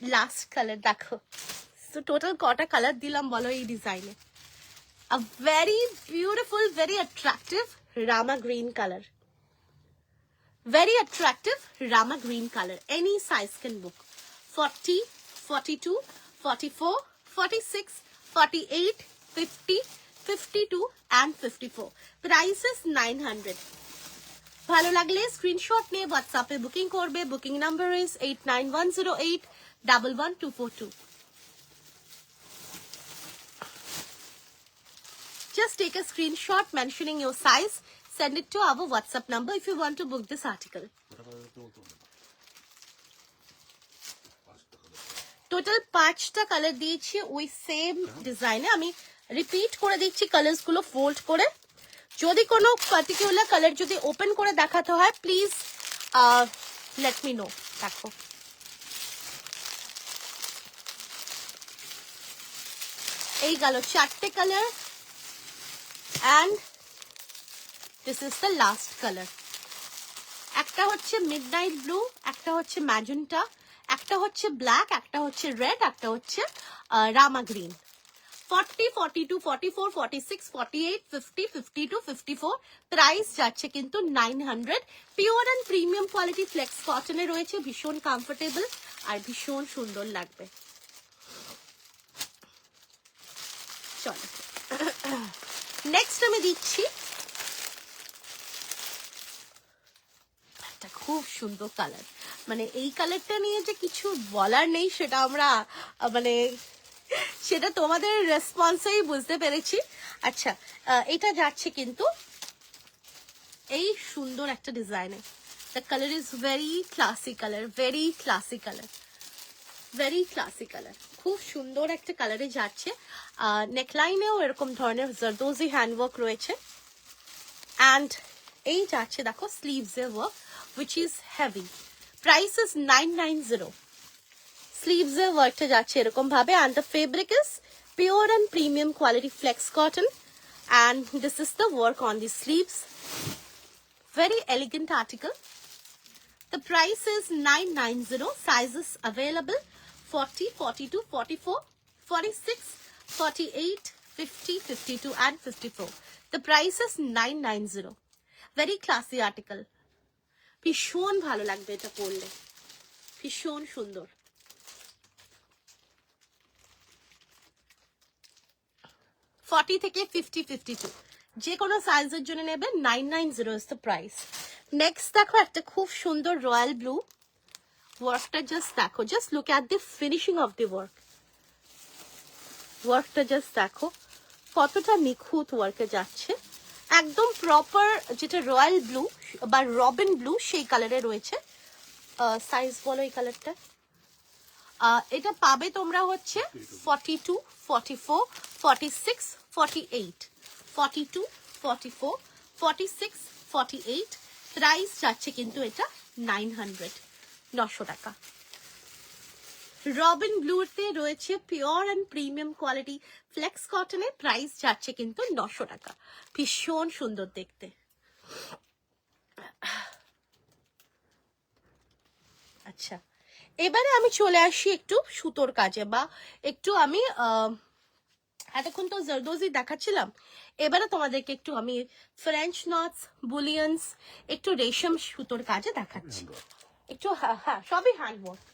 Last colour দেখো, তো টোটাল কটা কালার দিলাম বলো এই ডিজাইনে। a very beautiful, very attractive rama green color, very attractive rama green color, any size can book 40, 42, 44, 46, 48, 50, 52 and 54। price is 900। ভালো লাগলে screenshot নিয়ে হোয়াটসঅ্যাপে বুকিং করবে। Booking number is 8910811242। Just take a screenshot mentioning your size, send it to our WhatsApp number if you want to book this article. Total 5টা colour দিয়েছি ওই same ডিজাইনে। আমি রিপিট করে দিচ্ছি কালার্স গুলো ফোল্ড করে। যদি কোনো পার্টিকুলার কালার যদি ওপেন করে দেখাতে হয় প্লিজ লেট মি নো। দেখো এই গেল 4টে colour and this is the last colour. একটা হচ্ছে মিডনাইট ব্লু, একটা হচ্ছে ম্যাজেন্টা, একটা হচ্ছে ব্ল্যাক, একটা হচ্ছে রেড, একটা হচ্ছে রামা গ্রিন। 40, 42, 44, 46, 48, 50, 52, 54 প্রাইস যাচ্ছে কিন্তু 900। Pure and premium quality flex কটনে রয়েছে, ভীষণ কমফোর্টেবল আর ভীষণ সুন্দর লাগবে। চলো নেক্সট আমি দিচ্ছি একটা খুব সুন্দর কালার। মানে এই কালারটা নিয়ে যে কিছু বলার নেই সেটা আমরা মানে সেটা তোমাদের রেসপন্সেই বুঝতে পেরেছি। আচ্ছা এটা যাচ্ছে কিন্তু এই সুন্দর একটা ডিজাইনে। The colour is very classy colour, very classy colour, very classy colour. খুব সুন্দর একটা কালারে যাচ্ছে। নেকলাইনেও এরকম ধরনের জারদোজি হ্যান্ডওয়ার্ক রয়েছে অ্যান্ড এই যাচ্ছে দেখো স্লিভসের work which is heavy. Price is 990. Sleeves এর ওয়ার্কটা যাচ্ছে এরকম ভাবে and the fabric is pure and premium quality flex cotton and this is the work on the sleeves. Very elegant article. The price is 990. Sizes available 40, 42, 44, 46, 48, 50, 52 and 54. The price is 990. Very classy article. ভীষণ ভালো লাগবে এটা পরলে, ভীষণ সুন্দর। Forty থেকে 50, 52 যে কোনো সাইজের জন্য নেবে 990 is the price. নেক্সট দেখো একটা খুব সুন্দর রয়্যাল ব্লু। ওয়ার্কটা জাস্ট দেখো, just look at the finishing of the work. ওয়ার্কটা জাস্ট দেখো কতটা নিখুঁত ওয়ার্কে যাচ্ছে। একদম প্রপার যেটা রয়্যাল ব্লু বা রবিন ব্লু সেই কালারে রয়েছে। সাইজ বলো এই কালারটা। এটা পাবে তোমরা হচ্ছে 42, 44, 46, 48, 42, 44, 46, 48 প্রাইস যাচ্ছে কিন্তু এটা 900 টাকা। রবিন ব্লুতে রয়েছে pure and premium quality flex কটনে, প্রাইস যাচ্ছে কিন্তু 900 টাকা। ভীষণ সুন্দর দেখতে। আচ্ছা এবারে আমি চলে আসি একটু সুতোর কাজে, বা একটু আমি এতক্ষণ তো জারদোজি দেখাচ্ছিলাম, এবারে তোমাদেরকে একটু আমি ফ্রেঞ্চ নটস, বুলিয়ন্স, একটু রেশম সুতোর কাজে দেখাচ্ছি। একটু হ্যাঁ সবই হ্যান্ডওয়ার্ক।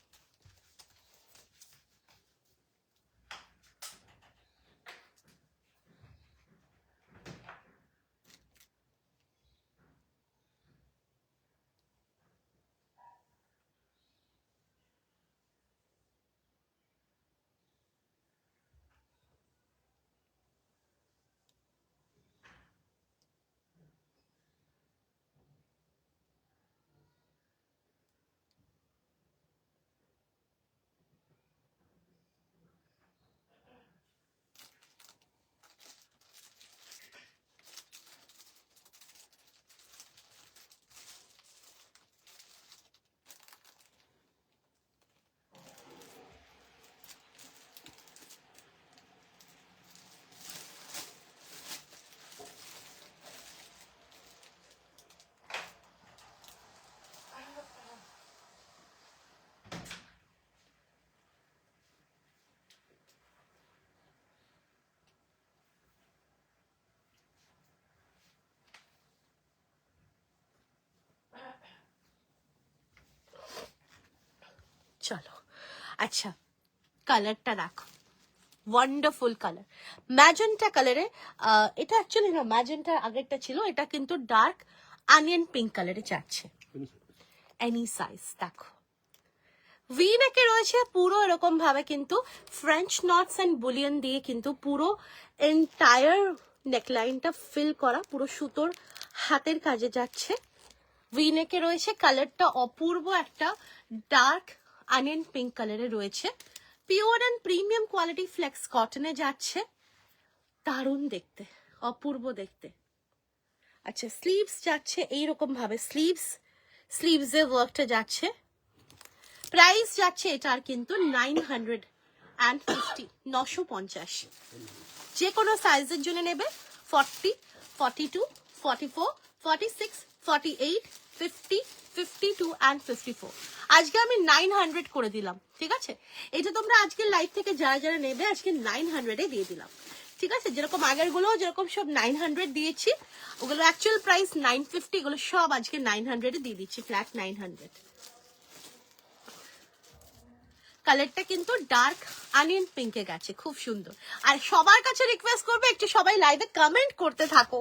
চলো আচ্ছা কালারটা দেখো, ওয়ান্ডারফুল কালার, ম্যাজেন্টা কালারে। এটা অ্যাকচুয়ালি না ম্যাজেন্টা আগেরটা ছিল, এটা কিন্তু ডার্ক অনিয়ন পিঙ্ক কালারে যাচ্ছে। এনি সাইজ দেখো, ভি নেকে রয়েছে পুরো এরকম ভাবে, কিন্তু ফ্রেঞ্চ নটস এন্ড বুলিয়ন দিয়ে কিন্তু পুরো এন্টায়ার নেকলাইনটা ফিল করা, পুরো সুতোর হাতের কাজে যাচ্ছে, ভিনেকে রয়েছে, কালারটা অপূর্ব একটা ডার্ক অনিয়ন পিঙ্ক কালারে রয়েছে, pure and premium quality flex কটনে যাচ্ছে, দারুণ দেখতে, অপূর্ব দেখতে। আচ্ছা, স্লিভস যাচ্ছে এইরকম ভাবে, স্লিভসে ওয়ার্কটা যাচ্ছে, প্রাইস যাচ্ছে এটার কিন্তু 950, 950। যে কোনো সাইজের জন্য নেবে, 40, 42, 44, 46, 48, 50, 52 and 54। আজকে আমি 900 করে দিলাম, ঠিক আছে? এটা তোমরা আজকের লাইভ থেকে যারা যারা নেবে আজকে 900 এ দিয়ে দিলাম, ঠিক আছে? যেরকম আগের গুলো যেরকম সব 900 দিয়েছি, ওগুলো অ্যাকচুয়াল প্রাইস 950, এগুলো সব আজকে 900 এ দিয়ে দিচ্ছি, ফ্ল্যাট 900। কালারটা কিন্তু ডার্ক অনিয়ন পিঙ্কে গেছে, খুব সুন্দর। আর সবার কাছে রিকোয়েস্ট করবে একটু সবাই লাইভে কমেন্ট করতে থাকো।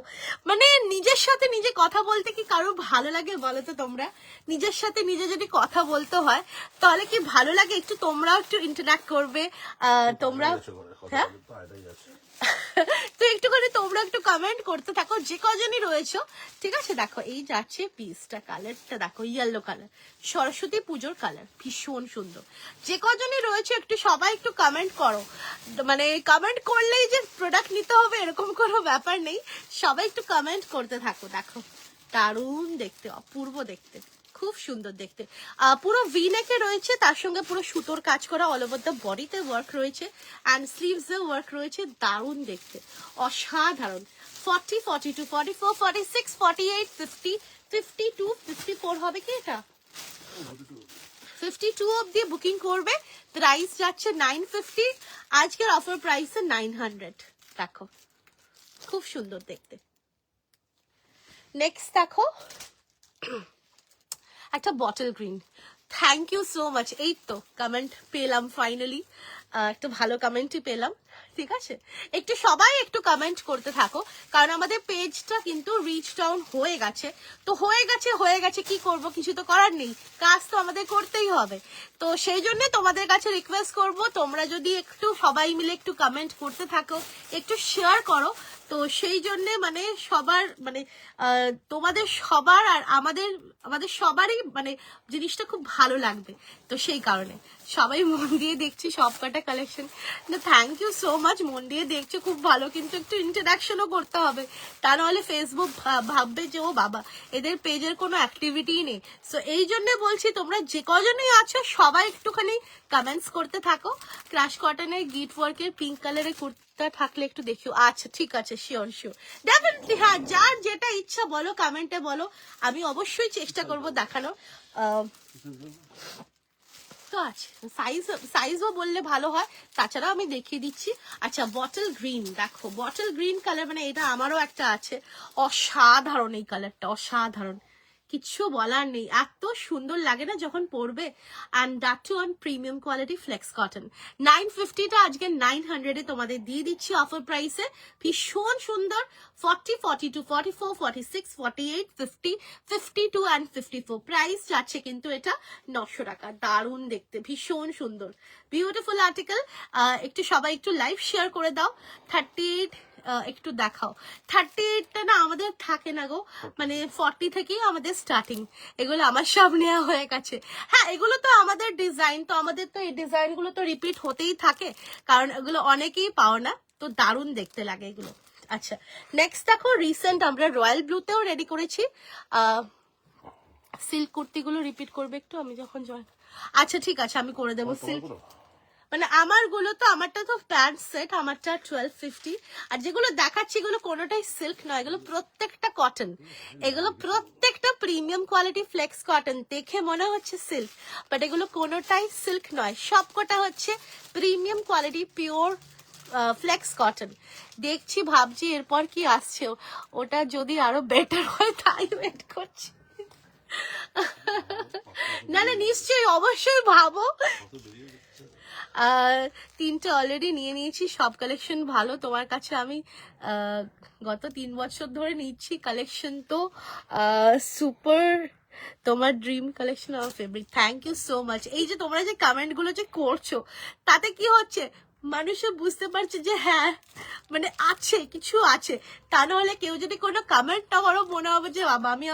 মানে নিজের সাথে নিজে কথা বলতে কি কারো ভালো লাগে বলো তো? তোমরা নিজের সাথে নিজে যদি কথা বলতে হয় তাহলে কি ভালো লাগে? একটু তোমরাও একটু ইন্টারঅ্যাক্ট করবে, তোমরা, হ্যাঁ তো একটুখানি তোমরা একটু কমেন্ট করতে থাকো যে কজনই রয়েছো, ঠিক আছে? দেখো এই যাচ্ছে পিসটা, কালারটা দেখো, ইয়েলো কালার, সরস্বতী পুজোর কালার, ভীষণ সুন্দর। যে কজনই রয়েছে একটু সবাই একটু কমেন্ট করো, মানে কমেন্ট করলেই যে প্রোডাক্ট নিতে হবে এরকম কোনো ব্যাপার নেই, সবাই একটু কমেন্ট করতে থাকো। দেখো দারুণ দেখতে, অপূর্ব দেখতে, খুব সুন্দর দেখতে। পুরো ভি নেকে রয়েছে, তার সঙ্গে পুরো সুতোর কাজ করা, অল ওভার দ্য বডিতে ওয়ার্ক রয়েছে, অ্যান্ড স্লিভস এ ওয়ার্ক রয়েছে, দারুণ দেখতে, অসাধারণ। 40, 42, 44, 46, 48, 50, 52, 54 হবে কি এটা? 52 অবধি বুকিং করবে, প্রাইস যাচ্ছে 950, আজকের অফার প্রাইসে 900। দেখো খুব সুন্দর দেখতে। নেক্সট দেখো একটা bottle green, thank you so much. এই তো কমেন্ট পেলাম ফাইনালি, একটা ভালো কমেন্টই পেলাম, ঠিক আছে? একটু সবাই একটু কমেন্ট করতে থাকো, কারণ আমাদের পেজটা কিন্তু রিচ ডাউন হয়ে গেছে। তো হয়ে গেছে কি করব, কিছু তো করার নেই, কাজ তো আমাদের করতেই হবে। তো সেই জন্য তোমাদের কাছে রিকোয়েস্ট করব, তোমরা যদি একটু সবাই মিলে একটু কমেন্ট করতে থাকো, একটু শেয়ার করো, তো সেই জন্য মানে সবার মানে তোমাদের সবার আর আমাদের সবারই মানে জিনিসটা খুব ভালো লাগবে। তো সেই কারণে সবাই মন দিয়ে দেখছি সব কটা কালেকশন, না থ্যাংক ইউ সো মাচ, মন দিয়ে দেখছো খুব ভালো, কিন্তু একটু ইন্টারাকশনও করতে হবে, তা নাহলে ফেসবুক ভাববে যে ও বাবা এদের পেজের কোনো অ্যাক্টিভিটিই নেই। সো এই জন্য বলছি তোমরা যে কজনই আছো সবাই একটুখানি কমেন্টস করতে থাকো। ক্রাশ কটনের গিট ওয়ার্কের পিঙ্ক কালারের কুর্তা থাকলে একটু দেখিও। আচ্ছা ঠিক আছে, শিওর ডেফিনেটলি, হ্যাঁ যার যেটা ইচ্ছা বলো, কমেন্টে বলো, আমি অবশ্যই চেষ্টা করব দেখানোর। তো আছে সাইজও বললে ভালো হয়, তাছাড়াও আমি দেখিয়ে দিচ্ছি। আচ্ছা বটল গ্রিন, দেখো বটল গ্রিন কালার, মানে এটা আমারও একটা আছে, অসাধারণ এই কালারটা, অসাধারণ, কিচ্ছু বলার নেই, এত সুন্দর লাগে না যখন পরবে। And that too on premium quality flex cotton. 950টা আজকে 900 এ তোমাদের দিয়ে দিচ্ছি অফার প্রাইসে, ভীষণ সুন্দর। 40, 42, 44, 46, 48, 50, 52 অ্যান্ড 54, প্রাইস যাচ্ছে কিন্তু এটা 900 টাকা। দারুণ দেখতে, ভীষণ সুন্দর, বিউটিফুল আর্টিকেল। একটু সবাই একটু লাইভ শেয়ার করে দাও। 38 একটু দেখাও, 38টা না আমাদের থাকে না গো, মানে 40 থেকেই আমাদের স্টার্টিং, এগুলো আমার সব নেওয়া হয়ে গেছে। হ্যাঁ এগুলো তো আমাদের ডিজাইন, তো আমাদের তো এই ডিজাইন গুলো তো রিপিট হতেই থাকে, কারণ এগুলো অনেকেই পাও না, তো দারুণ দেখতে লাগে এগুলো। আচ্ছা নেক্সট দেখো, রিসেন্ট আমরা রয়্যাল ব্লুতেও রেডি করেছি, সিল্ক কুর্তিগুলো রিপিট করবে একটু, আমি যখন জয়েন, আচ্ছা ঠিক আছে আমি করে দেবো সিল্ক, মানে আমারটা তো প্যান্ট সেট, আমারটা 1250, আর যেগুলো দেখাচ্ছি এগুলো কোনোটাই সিল্ক নয়, এগুলো প্রত্যেকটা কটন, এগুলো প্রত্যেকটা প্রিমিয়াম কোয়ালিটি ফ্লেক্স কটন, দেখে মনে হচ্ছে সিল্ক, বাট এগুলো কোনোটাই সিল্ক নয়, সবকটা হচ্ছে premium quality pure flex cotton. দেখছি ভাবছি এরপর কি আসছে, ওটা যদি আরো বেটার হয় তাই ওয়েট করছি। না না নিশ্চয়ই, অবশ্যই ভাবো। তিনটে অলরেডি নিয়ে নিয়েছি, সব কালেকশন ভালো, তোমার কাছে আমি গত 3 বছর ধরে নিচ্ছি কালেকশন, তো সুপার, তোমার ড্রিম কালেকশন আমার favourite, thank you so much. এই যে তোমরা যে কমেন্ট গুলো যে করছো তাতে কি হচ্ছে, মানুষও বুঝতে পারছে যে হ্যাঁ মানে আছে, কিছু আছে। তা নাহলে কেউ যদি কোনো কমেন্ট না করো মনে হবে যে বাবা আমি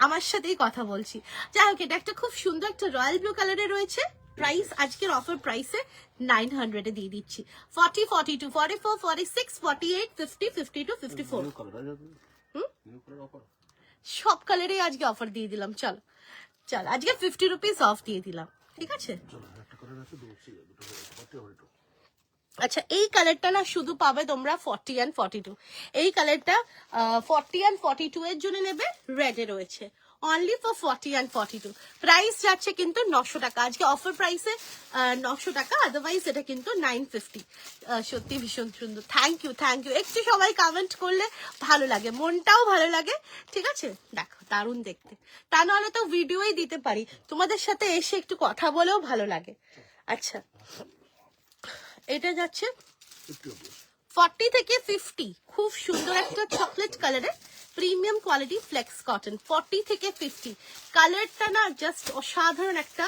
আমার সাথেই কথা বলছি। যাই হোক, এটা একটা খুব সুন্দর একটা রয়্যাল ব্লু কালারে রয়েছে। প্রাইস আজকের অফার প্রাইসে 900 এ দিয়ে দিচ্ছি। 40, 42, 44, 46, 48, 50, 52, 54। সব কালারে আজকে অফার দিয়ে দিলাম। চলো চল আজকে 50 রুপিস অফ দিয়ে দিলাম, ঠিক আছে? আচ্ছা, এই কালারটা না শুধু পাবে তোমরা 40 and 42। এই কালারটা 40 and 42 এর জন্য নেবে, রেডে রয়েছে। Only for 40 and 42। প্রাইস যাচ্ছে কিন্তু 900 টাকা আজকে অফার প্রাইসে, 900 টাকা। আদারওয়াইজ এটা কিন্তু 950। সত্যি ভীষণ সুন্দর। Thank you, thank you. একটু সবাই কমেন্ট করলে ভালো লাগে, মনটাও ভালো লাগে, ঠিক আছে? দেখো দারুণ দেখতে। তা নাহলে তো ভিডিওই দিতে পারি, তোমাদের সাথে এসে একটু কথা বলেও ভালো লাগে। আচ্ছা, এটা যাচ্ছে 40 থেকে 50। খুব সুন্দর একটা চকলেট কালারে প্রিমিয়াম কোয়ালিটি ফ্লেক্স কটন। 40 থেকে 50 কালারটা না জাস্ট অসাধারণ একটা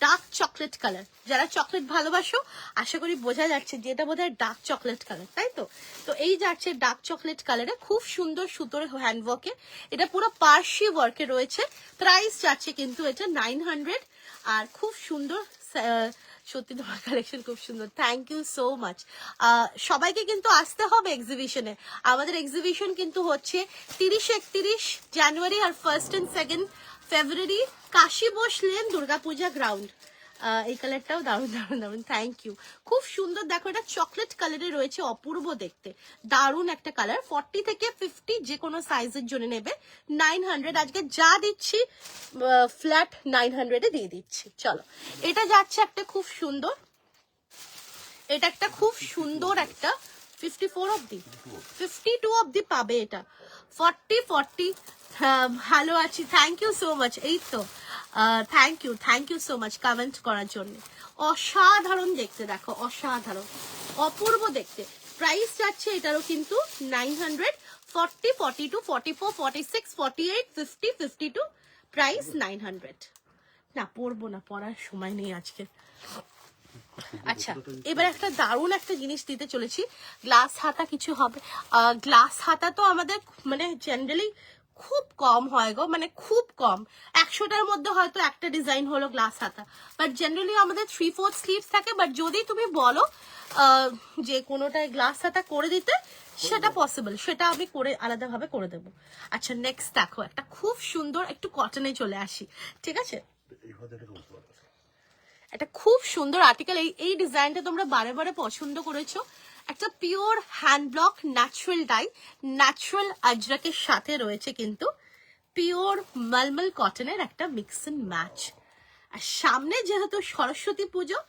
ডার্ক চকলেট কালার। যারা চকলেট ভালোবাসো আশা করি বোঝা যাচ্ছে যে এটা বোধহয় ডার্ক চকলেট কালার, তাই তো? তো এই যাচ্ছে ডার্ক চকলেট কালারে খুব সুন্দর সুতোর হ্যান্ডওয়ার্কে, এটা পুরো পার্সি ওয়ার্কে রয়েছে। প্রাইস যাচ্ছে কিন্তু এটা 900। আর খুব সুন্দর, সত্যি তোমার কালেকশন খুব সুন্দর। Thank you so much. সবাইকে কিন্তু আসতে হবে এক্সিবিশনে। আমাদের এক্সিবিশন কিন্তু হচ্ছে 30-31 জানুয়ারি আর 1 and 2 ফেব্রুয়ারি, কাশী বোস লেন, দুর্গাপূজা গ্রাউন্ড। এই কালারটাও দারুণ দারুণ দারুণ। থ্যাংক ইউ, খুব সুন্দর। দেখো এটা চকলেট কালারে রয়েছে, অপূর্ব দেখতে, দারুণ একটা কালার। 40 থেকে 50 যে কোনো সাইজের জন্য নেবে। 900 আজকে যা দিচ্ছি ফ্ল্যাট 900 এ দিয়ে দিচ্ছি। চলো, এটা যাচ্ছে একটা খুব সুন্দর, এটা একটা খুব সুন্দর একটা 54 অব্দি, 52 অব্দি পাবে এটা। 40 ভালো আছি, থ্যাংক ইউ সো মাচ। এই তো thank you so much comment করার জন্য। অসাধারণ দেখতে, দেখো অসাধারণ, অপূর্ব দেখতে। প্রাইস যাচ্ছে এটারও কিন্তু 900। 40, 42, 44, 46, 48, 50, 52, প্রাইস 900। না পরবো না, পরার সময় নেই আজকে। আচ্ছা, এবার একটা দারুণ একটা জিনিস দিতে চলেছি, গ্লাস হাতা কিছু হবে। গ্লাস হাতা তো আমাদের মানে জেনারেলি খুব কম হয় গো, মানে খুব কম। 100টার মধ্যে হয়তো একটা ডিজাইন হলো গ্লাস হাতা, বাট জেনারেলি আমাদের 3/4 স্লিভস থাকে। বাট যদি তুমি বলো যে কোনোটায় গ্লাস হাতা করে দিতে, সেটা পসিবল, সেটা আমি করে আলাদাভাবে করে দেবো। আচ্ছা, নেক্সট দেখো একটা খুব সুন্দর, একটু কটনে চলে আসি, ঠিক আছে? একটা খুব সুন্দর আর্টিকেল। এই ডিজাইনটা তোমরা বারে বারে পছন্দ করেছো। একটা pure hand block natural dye, natural আজরাকের সাথে রয়েছে কিন্তু পিওর মলমল কটনের একটা মিক্স এন্ড ম্যাচ। আর সামনে যেহেতু সরস্বতী পুজো,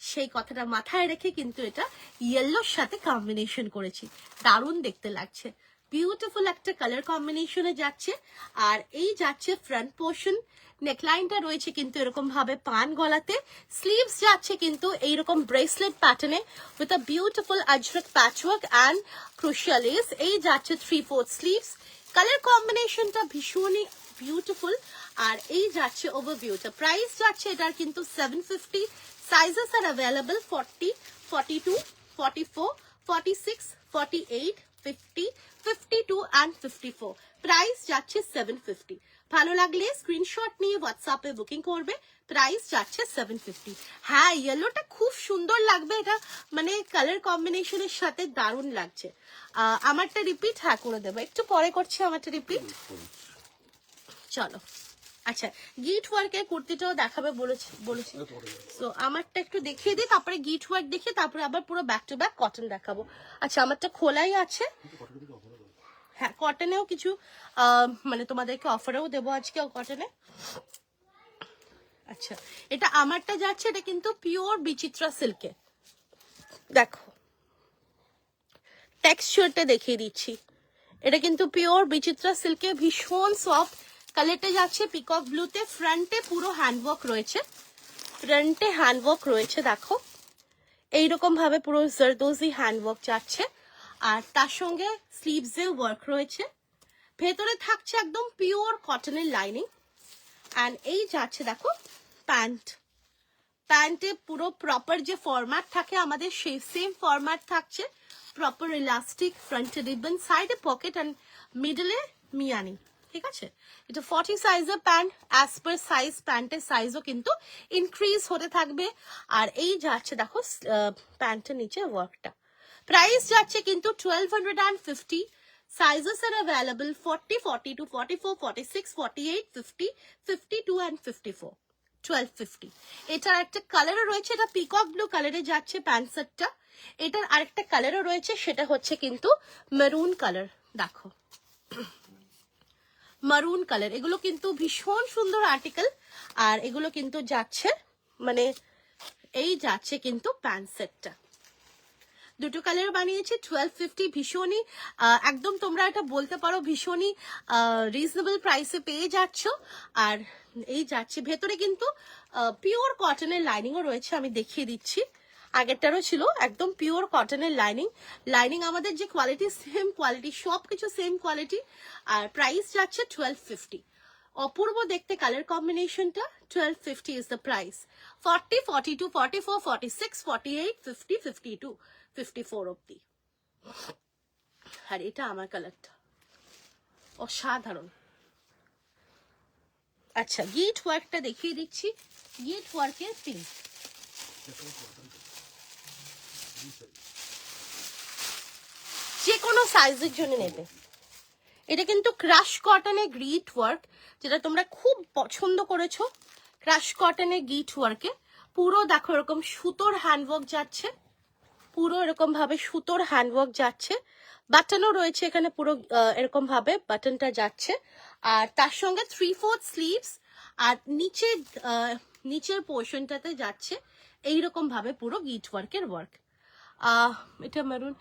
সেই কথাটা মাথায় রেখে কিন্তু এটা ইয়েলোর সাথে কম্বিনেশন করেছি, দারুণ দেখতে লাগছে। বিউটিফুল একটা কালার কম্বিনেশনে যাচ্ছে। আর এই যাচ্ছে ফ্রন্ট পোর্শন, নেকলাইনটা রয়েছে কিন্তু এরকম ভাবে পান গলাতে। স্লিভস যাচ্ছে কিন্তু এইরকম ব্রেসলেট প্যাটার্নে with a beautiful Ajrak patchwork and ক্রুশিয়া লেস। এই যাচ্ছে 3/4 স্লিভস। কালার কম্বিনেশনটা ভীষণই বিউটিফুল। আর এই যাচ্ছে ওভারভিউটা। প্রাইস যাচ্ছে এটার কিন্তু 750। Sizes are available 40, 42, 44, 46, 48, 50, 52 and 54। Price যাচ্ছে 750। ভালো লাগলে স্ক্রিনশট নিয়ে হোয়াটসঅ্যাপে বুকিং করবে। প্রাইস যাচ্ছে 750। হ্যাঁ, ইয়েলোটা খুব সুন্দর লাগবে, এটা মানে কালার কম্বিনেশনের সাথে দারুণ লাগছে। আমারটা রিপিট হ্যাঁ করে দেবো, একটু পরে করছি আমারটা রিপিট। চলো, আচ্ছা গিট ওয়ার্কের কুর্তিটাও দেখাবে বলেছি। তো আমারটা একটু দেখিয়ে দিই, তারপরে গিট ওয়ার্ক দেখিয়ে তারপরে আবার পুরো ব্যাক টু ব্যাক কটন দেখাবো। আচ্ছা, আমারটা খোলাই আছে। হ্যাঁ, কটনেও কিছু মানে তোমাদেরকে অফারেও দেবো আজকে কটনে। আচ্ছা, এটা আমারটা যাচ্ছে, এটা কিন্তু পিওর বিচিত্রা সিল্কে। দেখো টেক্সচারটা দেখিয়ে দিচ্ছি, এটা কিন্তু পিওর বিচিত্রা সিল্কে, ভীষণ সফট। কালারটা যাচ্ছে পিকক ব্লুতে। ফ্রন্টে পুরো হ্যান্ডওয়ার্ক রয়েছে, ফ্রন্টে হ্যান্ডওয়ার্ক রয়েছে দেখো, এইরকম ভাবে পুরো জারদোজি হ্যান্ডওয়ার্ক যাচ্ছে। আর তার সঙ্গে স্লিভসে ওয়ার্ক রয়েছে। ভেতরে থাকছে একদম পিওর কটনের লাইনিং। অ্যান্ড এই যাচ্ছে দেখো প্যান্ট, প্যান্টে পুরো প্রপার যে ফরম্যাট থাকে আমাদের সেই সেম ফরম্যাট থাকছে, প্রপার ইলাস্টিক, ফ্রন্টে রিবন, সাইডে পকেট অ্যান্ড মিডলে মিয়ানি, ঠিক আছে। এটা 40 সাইজের প্যান্ট, অ্যাজ পার সাইজ প্যান্টের সাইজও কিন্তু ইনক্রিজ হতে থাকবে। আর এই যাচ্ছে দেখো প্যান্টের নিচে ওয়ার্কটা, প্রাইস যাচ্ছে কিন্তু 1250। Sizes are available 40, 42, 44, 46, 48, 50, 52 and 54. 1250। এটার একটা কালারও রয়েছে, এটা পিকক ব্লু কালারে যাচ্ছে প্যান্ট সেটটা। এটার আরেকটা কালারও রয়েছে, সেটা হচ্ছে কিন্তু মেরুন কালার। দেখো মারুন কালার, এগুলো কিন্তু ভীষণ সুন্দর আর্টিকেল। আর এগুলো কিন্তু যাচ্ছে মানে এই যাচ্ছে কিন্তু প্যান্ট সেটটা, দুটো কালার বানিয়েছি 1250। ভীষণই একদম তোমরা এটা বলতে পারো ভীষণই রিজনেবল প্রাইসে পেয়ে যাচ্ছ। আর এই যাচ্ছে ভেতরে কিন্তু পিওর কটনের লাইনিংও রয়েছে, আমি দেখিয়ে দিচ্ছি। আগেরটারও ছিল একদম পিওর কটনের লাইনিং আমাদের যে কোয়ালিটি সেম কোয়ালিটি, সবকিছু সেম কোয়ালিটি। আর প্রাইস যাচ্ছে 1250। অপূর্ব দেখতে কালার কম্বিনেশনটা, 1250 ইজ দ্য প্রাইস। 40, 42, 44, 46, 48, 50, 52, 54 অব্দি। আর এটা আমার কালারটা অসাধারণ। আচ্ছা গিট ওয়ার্কটা দেখিয়ে দিচ্ছি, গিট ওয়ার্কের পিঙ্ক, যে কোনো সাইজের জন্য নেবে। এটা কিন্তু ক্রাশ কটনের গিট ওয়ার্ক, যেটা তোমরা খুব পছন্দ করেছো। ক্রাশ কটনের গিট ওয়ার্কে পুরো দেখো এরকম সুতোর হ্যান্ডওয়ার্ক যাচ্ছে, পুরো এরকম ভাবে সুতোর হ্যান্ডওয়ার্ক যাচ্ছে। বাটনও রয়েছে এখানে, পুরো এরকম ভাবে বাটনটা যাচ্ছে। আর তার সঙ্গে 3/4 স্লিভস, আর নিচের পোর্শনটাতে যাচ্ছে এইরকম ভাবে পুরো গিট ওয়ার্কের ওয়ার্ক। এটা মেরুন,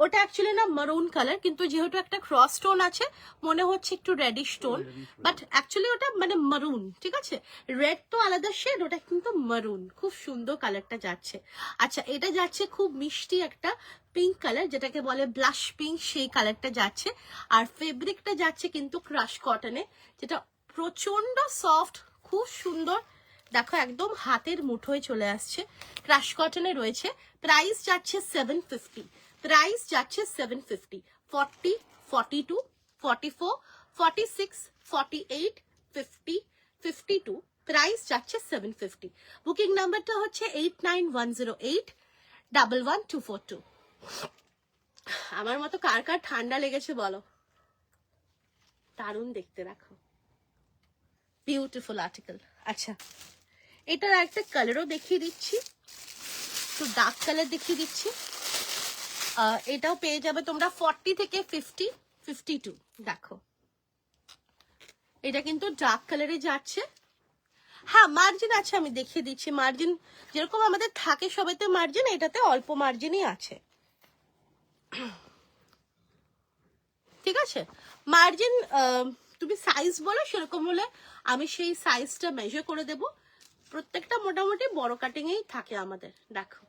ওটা অ্যাকচুয়ালি না মারুন কালার, কিন্তু যেহেতু একটা ক্রস স্টোন আছে মনে হচ্ছে একটু রেডিশ টোন, বাট অ্যাকচুয়ালি ওটা মানে মারুন, ঠিক আছে। রেড তো আলাদা শেড, ওটা কিন্তু মারুন। খুব সুন্দর কালারটা যাচ্ছে। আচ্ছা এটা যাচ্ছে খুব মিষ্টি একটা পিঙ্ক কালার, যেটাকে বলে ব্লাশ পিঙ্ক, সেই কালারটা যাচ্ছে। আর ফেব্রিকটা যাচ্ছে কিন্তু ক্রাশ কটনে, যেটা প্রচন্ড সফট, খুব সুন্দর। দেখো একদম হাতের মুঠোয় চলে আসছে, ক্রাশ কটনে রয়েছে। প্রাইস যাচ্ছে 750, প্রাইস যাচ্ছে 750। 40, 42, 44, 46, 48, 50, 52, প্রাইস যাচ্ছে 750। বুকিং নাম্বারটা হচ্ছে 8910811242। আমার মতো কার কার ঠান্ডা লেগেছে বলো? দারুণ দেখতে, রাখো বিউটিফুল আর্টিকেল। আচ্ছা এটার একটা কালারও দেখিয়ে দিচ্ছি, একটু ডার্ক কালার দেখিয়ে দিচ্ছি। এটাও পেয়ে যাবে তোমরা 40 থেকে 50, 52। দেখো এটা কিন্তু ডার্ক কালারে যাচ্ছে। হ্যাঁ মার্জিন আছে, আমি দেখিয়ে দিচ্ছি। মার্জিন যেরকম আমাদের থাকে সবেতে মার্জিন, এটাতে অল্প মার্জিনই আছে, ঠিক আছে। মার্জিন তুমি সাইজ বলো, সেরকম হলে আমি সেই সাইজটা মেজার করে দেব। প্রত্যেকটা মোটামুটি বড় কাটিংয়েই থাকে আমাদের। দেখো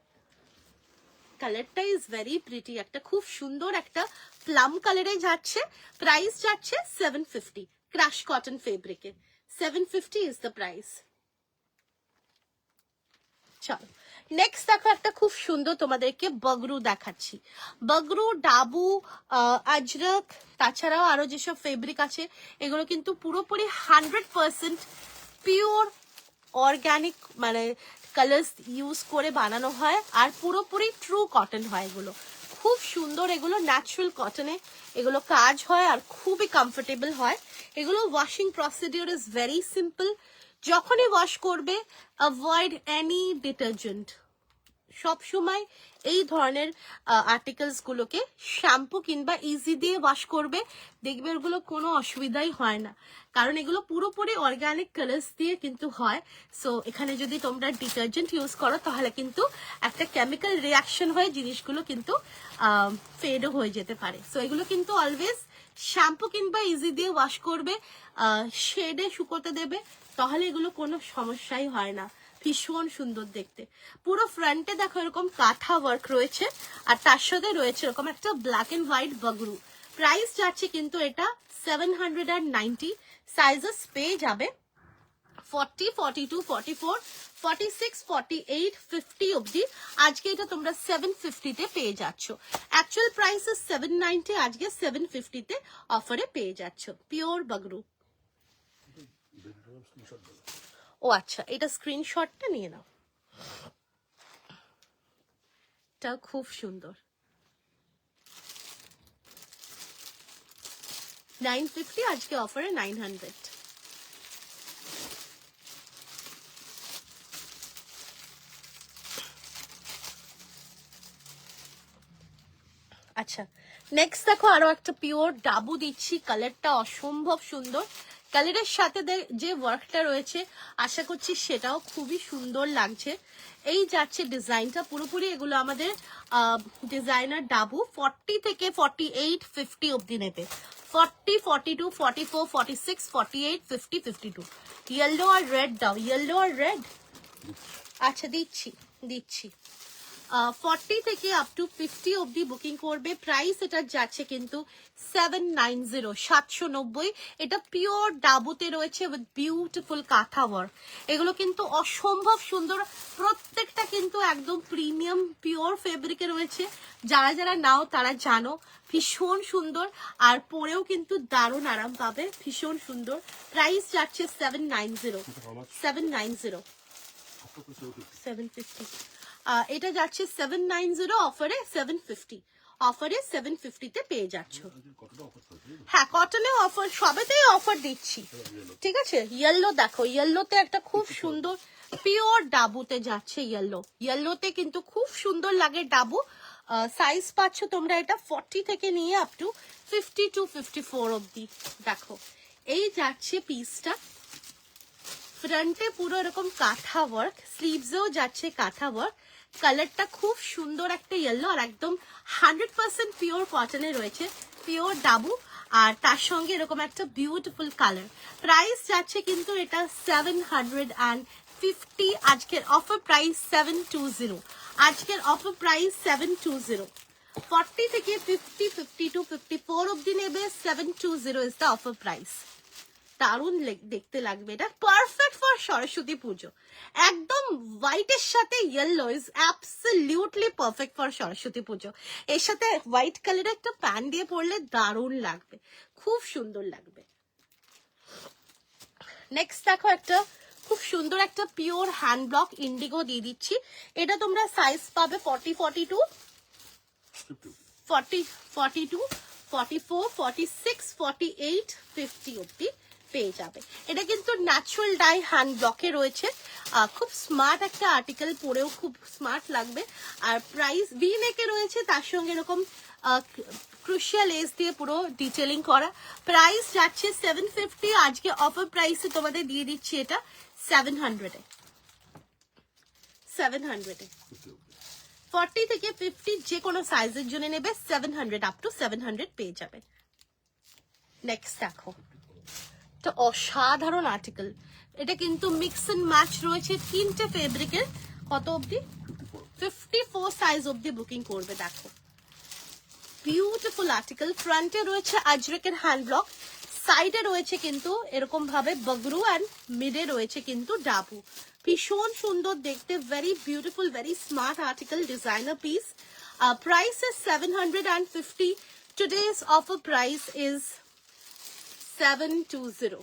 কালারটা ইজ ভেরি প্রিটি, একটা খুব সুন্দর একটা প্লাম কালারে যাচ্ছে। প্রাইস যাচ্ছে 750, ক্রাশ কটন ফেব্রিকে 750 ইজ দ্য প্রাইস। চলো নেক্সট দেখো একটা খুব সুন্দর তোমাদেরকে বগরু দেখাচ্ছি। বগরু, ডাবু, আজরক, তাছাড়াও আরো যেসব ফেব্রিক আছে এগুলো কিন্তু পুরোপুরি 100% পিওর অর্গানিক মানে কালার্স ইউজ করে বানানো হয়, আর পুরোপুরি ট্রু কটন হয় এগুলো। খুব সুন্দর, এগুলো ন্যাচারাল কটনে এগুলো কাজ হয় আর খুবই কমফোর্টেবল হয়। এগুলো washing procedure is very simple. যখনই ওয়াশ করবে অ্যাভয়েড এনি ডিটারজেন্ট। সবসময় এই ধরনের আর্টিকেলস গুলোকে শ্যাম্পু কিংবা ইজি দিয়ে ওয়াশ করবে, দেখবে ওগুলো কোনো অসুবিধাই হয় না, কারণ এগুলো পুরোপুরি অর্গানিক কালার্স দিয়ে কিন্তু হয়। সো এখানে যদি তোমরা ডিটারজেন্ট ইউজ করো তাহলে কিন্তু একটা কেমিক্যাল রিয়াকশন হয়ে জিনিসগুলো কিন্তু ফেডও হয়ে যেতে পারে। সো এগুলো কিন্তু অলওয়েজ শ্যাম্পু কিংবা ইজি দিয়ে ওয়াশ করবে, শেডে শুকোতে দেবে, তাহলে এগুলো কোনো সমস্যাই হয় না। ভীষণ সুন্দর দেখতে। পুরো ফ্রন্টে দেখো এরকম কাঁথা ওয়ার্ক রয়েছে, আর তার সাথে রয়েছে এরকম একটা ব্ল্যাক এন্ড হোয়াইট বগরু। প্রাইস যাচ্ছে কিন্তু এটা 790। সাইজেস পেয়ে যাবে 40, 42, 44, 46, 48, 50 অবধি আজকে এটা তোমরা 750 তে পেয়ে যাচ্ছ। অ্যাকচুয়াল প্রাইস 790, আজকে 750 তে অফারে পেয়ে যাচ্ছ। পিওর বাগরু। ও আচ্ছা, এটা স্ক্রিনশটটা নিয়ে নাও, এটা খুব সুন্দর। 950, আজকে অফারে 900। আচ্ছা, নেক্সট দেখো আরো একটা পিওর ডাবু দিচ্ছি, কালারটা অসম্ভব সুন্দর। কালারের সাথে যে ওয়ার্কটা রয়েছে আশা করছি সেটাও খুবই সুন্দর লাগছে। এই যাচ্ছে ডিজাইনটা পুরোপুরি, এগুলো আমাদের ডিজাইনার ডাবু। 40 থেকে 48, 50 অবধি নেবে। 40, 42, 44, 46, 48, 50, 52। ইয়েলো আর রেড দাও, ইয়েলো আর রেড। আচ্ছা দিচ্ছি 40 থেকে আপ টু 50 অবধি বুকিং করবে। প্রাইস এটা যাচ্ছে কিন্তু 790, 790। এটা পিওর ডাবুতে রয়েছে উইথ বিউটিফুল কাঁথা ওয়ার্ক। এগুলো কিন্তু অসম্ভব সুন্দর, প্রত্যেকটা কিন্তু একদম প্রিমিয়াম পিওর ফেব্রিকে রয়েছে। যারা যারা নাও তারা জানো ভীষণ সুন্দর, আর পরেও কিন্তু দারুণ আরাম পাবে, ভীষণ সুন্দর। প্রাইস যাচ্ছে 790, 790, 750। এটা যাচ্ছে 790, অফারে 750, অফারে 750 তে পেয়ে যাচ্ছ। হ্যাঁ, কটনে অফার, সবেতেই অফার দিচ্ছি, ঠিক আছে। ইয়েলো দেখো, ইয়েলোতে একটা খুব সুন্দর পিওর ডাবুতে যাচ্ছে ইয়েলো। ইয়েলোতে কিন্তু খুব সুন্দর লাগে ডাবু। সাইজ পাচ্ছ তোমরা এটা 40 থেকে নিয়ে আপ টু 52, 54 অবধি। দেখো এই যাচ্ছে পিসটা, ফ্রন্টে পুরো এরকম কাঁথা ওয়ার্ক, স্লিভসেও যাচ্ছে কাঁথা ওয়ার্ক। কালারটা খুব সুন্দর একটা ইয়েলো, আর একদম 100% পিওর কটনে রয়েছে, পিওর ডাবু। আর তার সঙ্গে এরকম একটা বিউটিফুল কালার। প্রাইস যাচ্ছে কিন্তু এটা 750, আজকের অফার প্রাইস 720, আজকের অফার প্রাইস 720। 40 থেকে 50, 52, 54 অবধি নেবে, 720 ইজ দ্য অফার প্রাইস। দারুণ দেখতে লাগবে, এটা পারফেক্ট ফর সরস্বতী পুজো। একদম হোয়াইটের সাথে yellow is absolutely perfect for Saraswati পুজো। এর সাথে হোয়াইট কালারের একটা প্যান্ট দিয়ে পরলে দারুণ লাগবে, খুব সুন্দর লাগবে। নেক্সট দেখো একটা খুব সুন্দর একটা পিওর হ্যান্ড ব্লক ইন্ডিগো দিয়ে দিচ্ছি। এটা তোমরা সাইজ পাবে 40, 42, 40, 42, 44, 46, 48, 50 অব্দি পেয়ে যাবে। এটা কিন্তু ন্যাচারাল ডাই হ্যান্ড ব্লকে রয়েছে, খুব স্মার্ট একটা আর্টিকেল, পরেও খুব স্মার্ট লাগবে। আর প্রাইস ভি নেকে রয়েছে, তার সঙ্গে এরকম ক্রুশিয়াল লেস দিয়ে পুরো ডিটেলিং করা। প্রাইস যাচ্ছে 750, আজকে অফার প্রাইসে তোমাদের দিয়ে দিচ্ছি এটা 700 এ। 40 থেকে 50 যে কোনো সাইজের জন্য নেবে 700, আপ টু 700 পেয়ে যাবে। নেক্সট দেখো, এটা অসাধারণ আর্টিকেল। এটা কিন্তু মিক্স এন্ড ম্যাচ রয়েছে তিনটে ফেব্রিকের। কত অবধি? 54 সাইজ অবধি বুকিং করবে। দেখো বিউটিফুল আর্টিকেল। ফ্রন্টে রয়েছে আজরকের হ্যান্ড ব্লক, সাইডে রয়েছে কিন্তু এরকম ভাবে বগরু, অ্যান্ড মিডে রয়েছে কিন্তু ডাবু। ভীষণ সুন্দর দেখতে, very beautiful, very smart article, designer piece. Price is 750. Today's offer price is 720.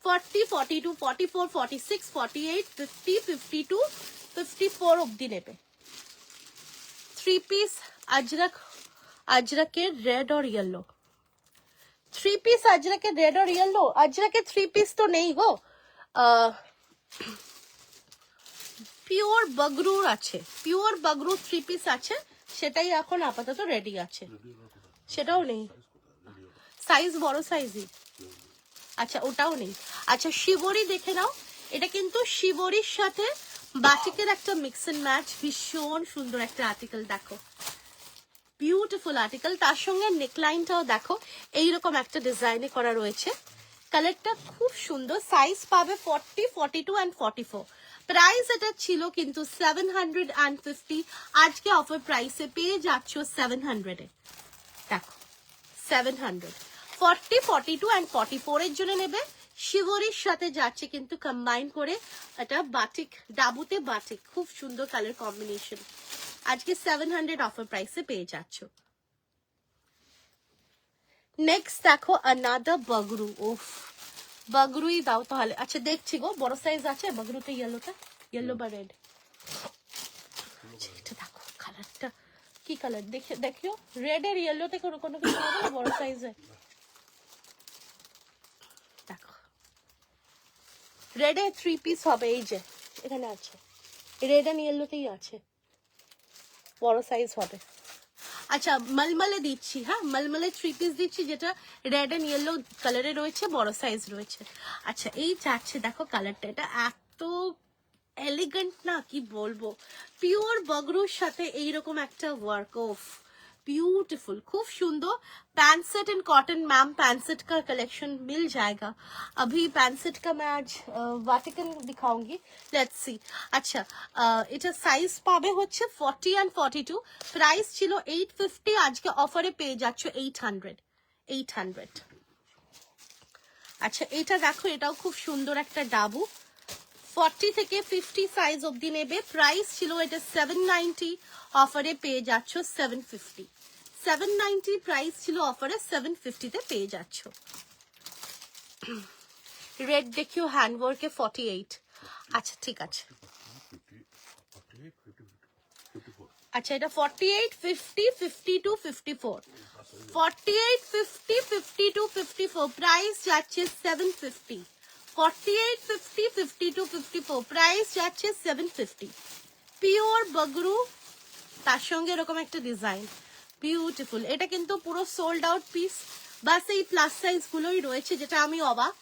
40, 42, 44, 46, 48, 50, 52, 54 অবধি নেবে। 3 পিস अजरक रेड और येलो, 3 পিস अजरक रेड और येलो। अजरक 3 পিস তো নেই গো, পিওর বগরুর আছে, পিওর বগরু 3 পিস আছে, সেটাই এখন আপাতত রেডি আছে, সেটাও নেই। সাইজ বড় সাইজই, আচ্ছা ওটাও নেই। আচ্ছা শিবরি দেখে নাও, এটা কিন্তু শিবরির সাথে বাটিকের একটা মিক্স এন্ড ম্যাচ, ভীষণ সুন্দর একটা আর্টিকেল। দেখো বিউটিফুল আর্টিকেল, তার সঙ্গে নেকলাইনটাও দেখো এইরকম একটা ডিজাইনে করা রয়েছে। কালারটা খুব সুন্দর। সাইজ পাবে 40, 42 অ্যান্ড 44। প্রাইস এটা ছিল কিন্তু 750, আজকে অফার প্রাইসে পেয়ে যাচ্ছ 700 এ। দেখো 700, 40, 42 অ্যান্ড 44 এর জন্য নেবে শিবরির সাথে যাচ্ছে কিন্তু কম্বাইন করে এটা বাটিক, ডাবুতে বাটিক, খুব সুন্দর কালার কম্বিনেশন। আজকে 700 অফার প্রাইসে পেয়ে যাচ্ছ। নেক্সট দেখো আনাদার বগরু। ওফ, বগরুই দাও তাহলে। আচ্ছা দেখছি গো, বড় সাইজ আছে বগরুতে, ইয়েলোটা, ইয়েলো বা রেড। আচ্ছা এটা দেখো কালারটা কি কালার, দেখে দেখিও রেড এর ইয়েলোতে কোনো কোনো কিছু হবে না বড় সাইজে। দেখো রেড এর 3 পিস হবে, এই যে এখানে আছে, রেড এন্ড ইয়েলোতেই আছে, বড় সাইজ হবে। আচ্ছা মলমলে দিচ্ছি, হ্যাঁ মলমলে 3 পিস দিচ্ছি, যেটা রেড এন্ড ইয়েলো কালারে রয়েছে, বড় সাইজ রয়েছে। আচ্ছা এই যাচ্ছে দেখো কালারটা, এটা এত এলিগেন্ট না কি বলবো, পিওর বগরুর সাথে এইরকম একটা ওয়ার্ক, অফ ब्यूटीफुल, खूब सुंदर। Pant set and cotton, ma'am pant set का कलेक्शन मिल जाएगा। अभी पैंट सेट का मैं आज वाटिकन दिखाऊंगी, लेट्स सी। अच्छा এটা সাইজ পাবে হচ্ছে 40 and 42, প্রাইস ছিল 850, আজকে অফারে পেয়ে যাচ্ছ 800। আচ্ছা এটা দেখো, এটাও খুব সুন্দর একটা ডাবু, 40 থেকে 50 সাইজ অবধি নেবে, প্রাইস ছিল এটা 790, অফারে পেয়ে যাচ্ছ 750। 790 প্রাইস ছিল, অফারে 750 তে পেয়ে যাচ্ছ। রেড দেখিও হ্যান্ডওয়ার্কে 48। আচ্ছা ঠিক আছে, আচ্ছা এটা 48, 50, 52, 54, 48, 50, 52, 54, প্রাইস যাচ্ছে 750। 48, 50, 52, 54, প্রাইস যাচ্ছে 750। পিওর বগরু, তার সঙ্গে এরকম একটা ডিজাইন, বিউটিফুল। এটা কিন্তু পুরো সোল্ড আউট পিস, বাস এই প্লাস সাইজ গুলোই রয়েছে, যেটা আমি অবাক।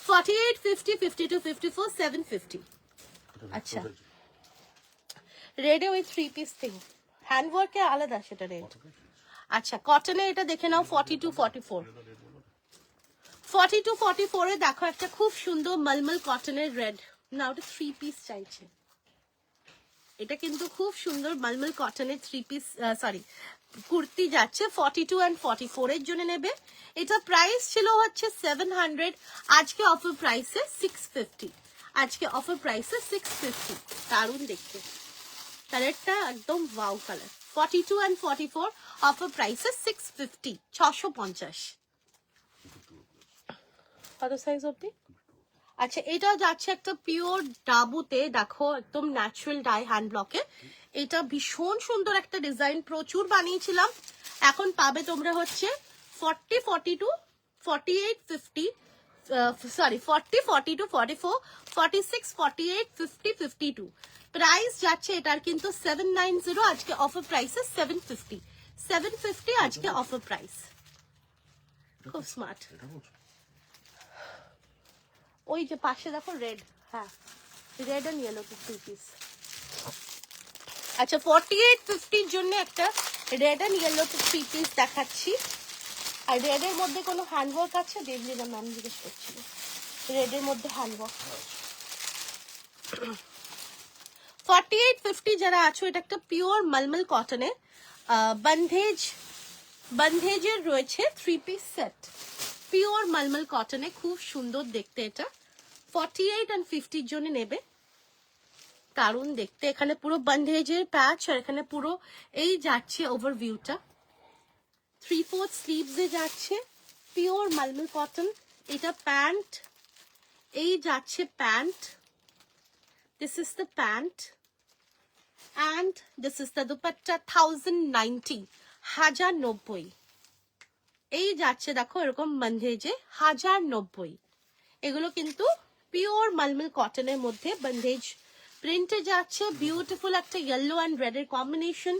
48, 50, 52, 54, 750। আচ্ছা রেডে ওই 3 পিস থিং, হ্যান্ডওয়ার্কে আলাদা সেটা রেড। আচ্ছা কটনে এটা দেখে নাও 42, 44। 42, 44 এ দেখো একটা খুব সুন্দর মলমল কটনের রেড, না ওটা 3 পিস চাইছে। এটা কিন্তু খুব সুন্দর মলমল কটনের 3 পিস, সরি কুর্তি যাচ্ছে 42 and 44 এর জন্য নেবে। এটা প্রাইস ছিল হচ্ছে 700, আজকে অফার প্রাইসে 650। আজকে অফার প্রাইসে 650, দারুণ দেখতে কালারটা, একদম ওয়াও কালার। 42 and 44 অফার প্রাইসে 650, 650। কত সাইজ অবধি? আচ্ছা এটা যাচ্ছে একটা পিওর ডাবুতে, দেখো একদম ন্যাচারাল ডাই হ্যান্ড ব্লকে। এটা ভীষণ সুন্দর একটা ডিজাইন, প্রচুর বানিয়েছিলাম। এখন পাবে তোমরা হচ্ছে 40, 42, 48, 50, সরি 40, 42, 44, 46, 48, 50, 52। প্রাইস যাচ্ছে এটার কিন্তু 790, আজকে অফার প্রাইসে 750। 750 আজকে অফার প্রাইস, খুব স্মার্ট। ওই যে পাশে দেখো রেড, হ্যাঁ রেড এন্ড ইয়েলো 2 পিস। আচ্ছা 48, 50 জন্য একটা রেড এন্ড ইয়েলো 3 পিস দেখাচ্ছি। আর রেড এর মধ্যে কোনো হ্যান্ডওয়ার্ক আছে? দেবলিনা ম্যাম জিজ্ঞেস করছিল, রেড এর মধ্যে হ্যান্ডওয়ার্ক। 48, 50 যারা আছো, এটা একটা পিওর মলমল কটনের বন্ধেজের রয়েছে 3 পিস সেট, পিওর মলমল কটনে, খুব সুন্দর দেখতে এটা। 48 and 50 জন্য নেবে, দারুণ দেখতে। এখানে পুরো বন্ধেজের প্যাচ, আর এখানে পুরো এই যাচ্ছে ওভারভিউটা, 3/4 স্লিভস এ যাচ্ছে, পিওর মলমল কটন। এটা প্যান্ট, এই যাচ্ছে pant, this is the pant and this is the dupatta, 1090, 1090। এই যাচ্ছে দেখো এরকম বন্ধেজে 1090। এগুলো কিন্তু পিওর মলমল কটনের মধ্যে বন্ধেজ প্রিন্টে যাচ্ছে, বিউটিফুল একটা ইয়েলো অ্যান্ড রেড এর কম্বিনেশন,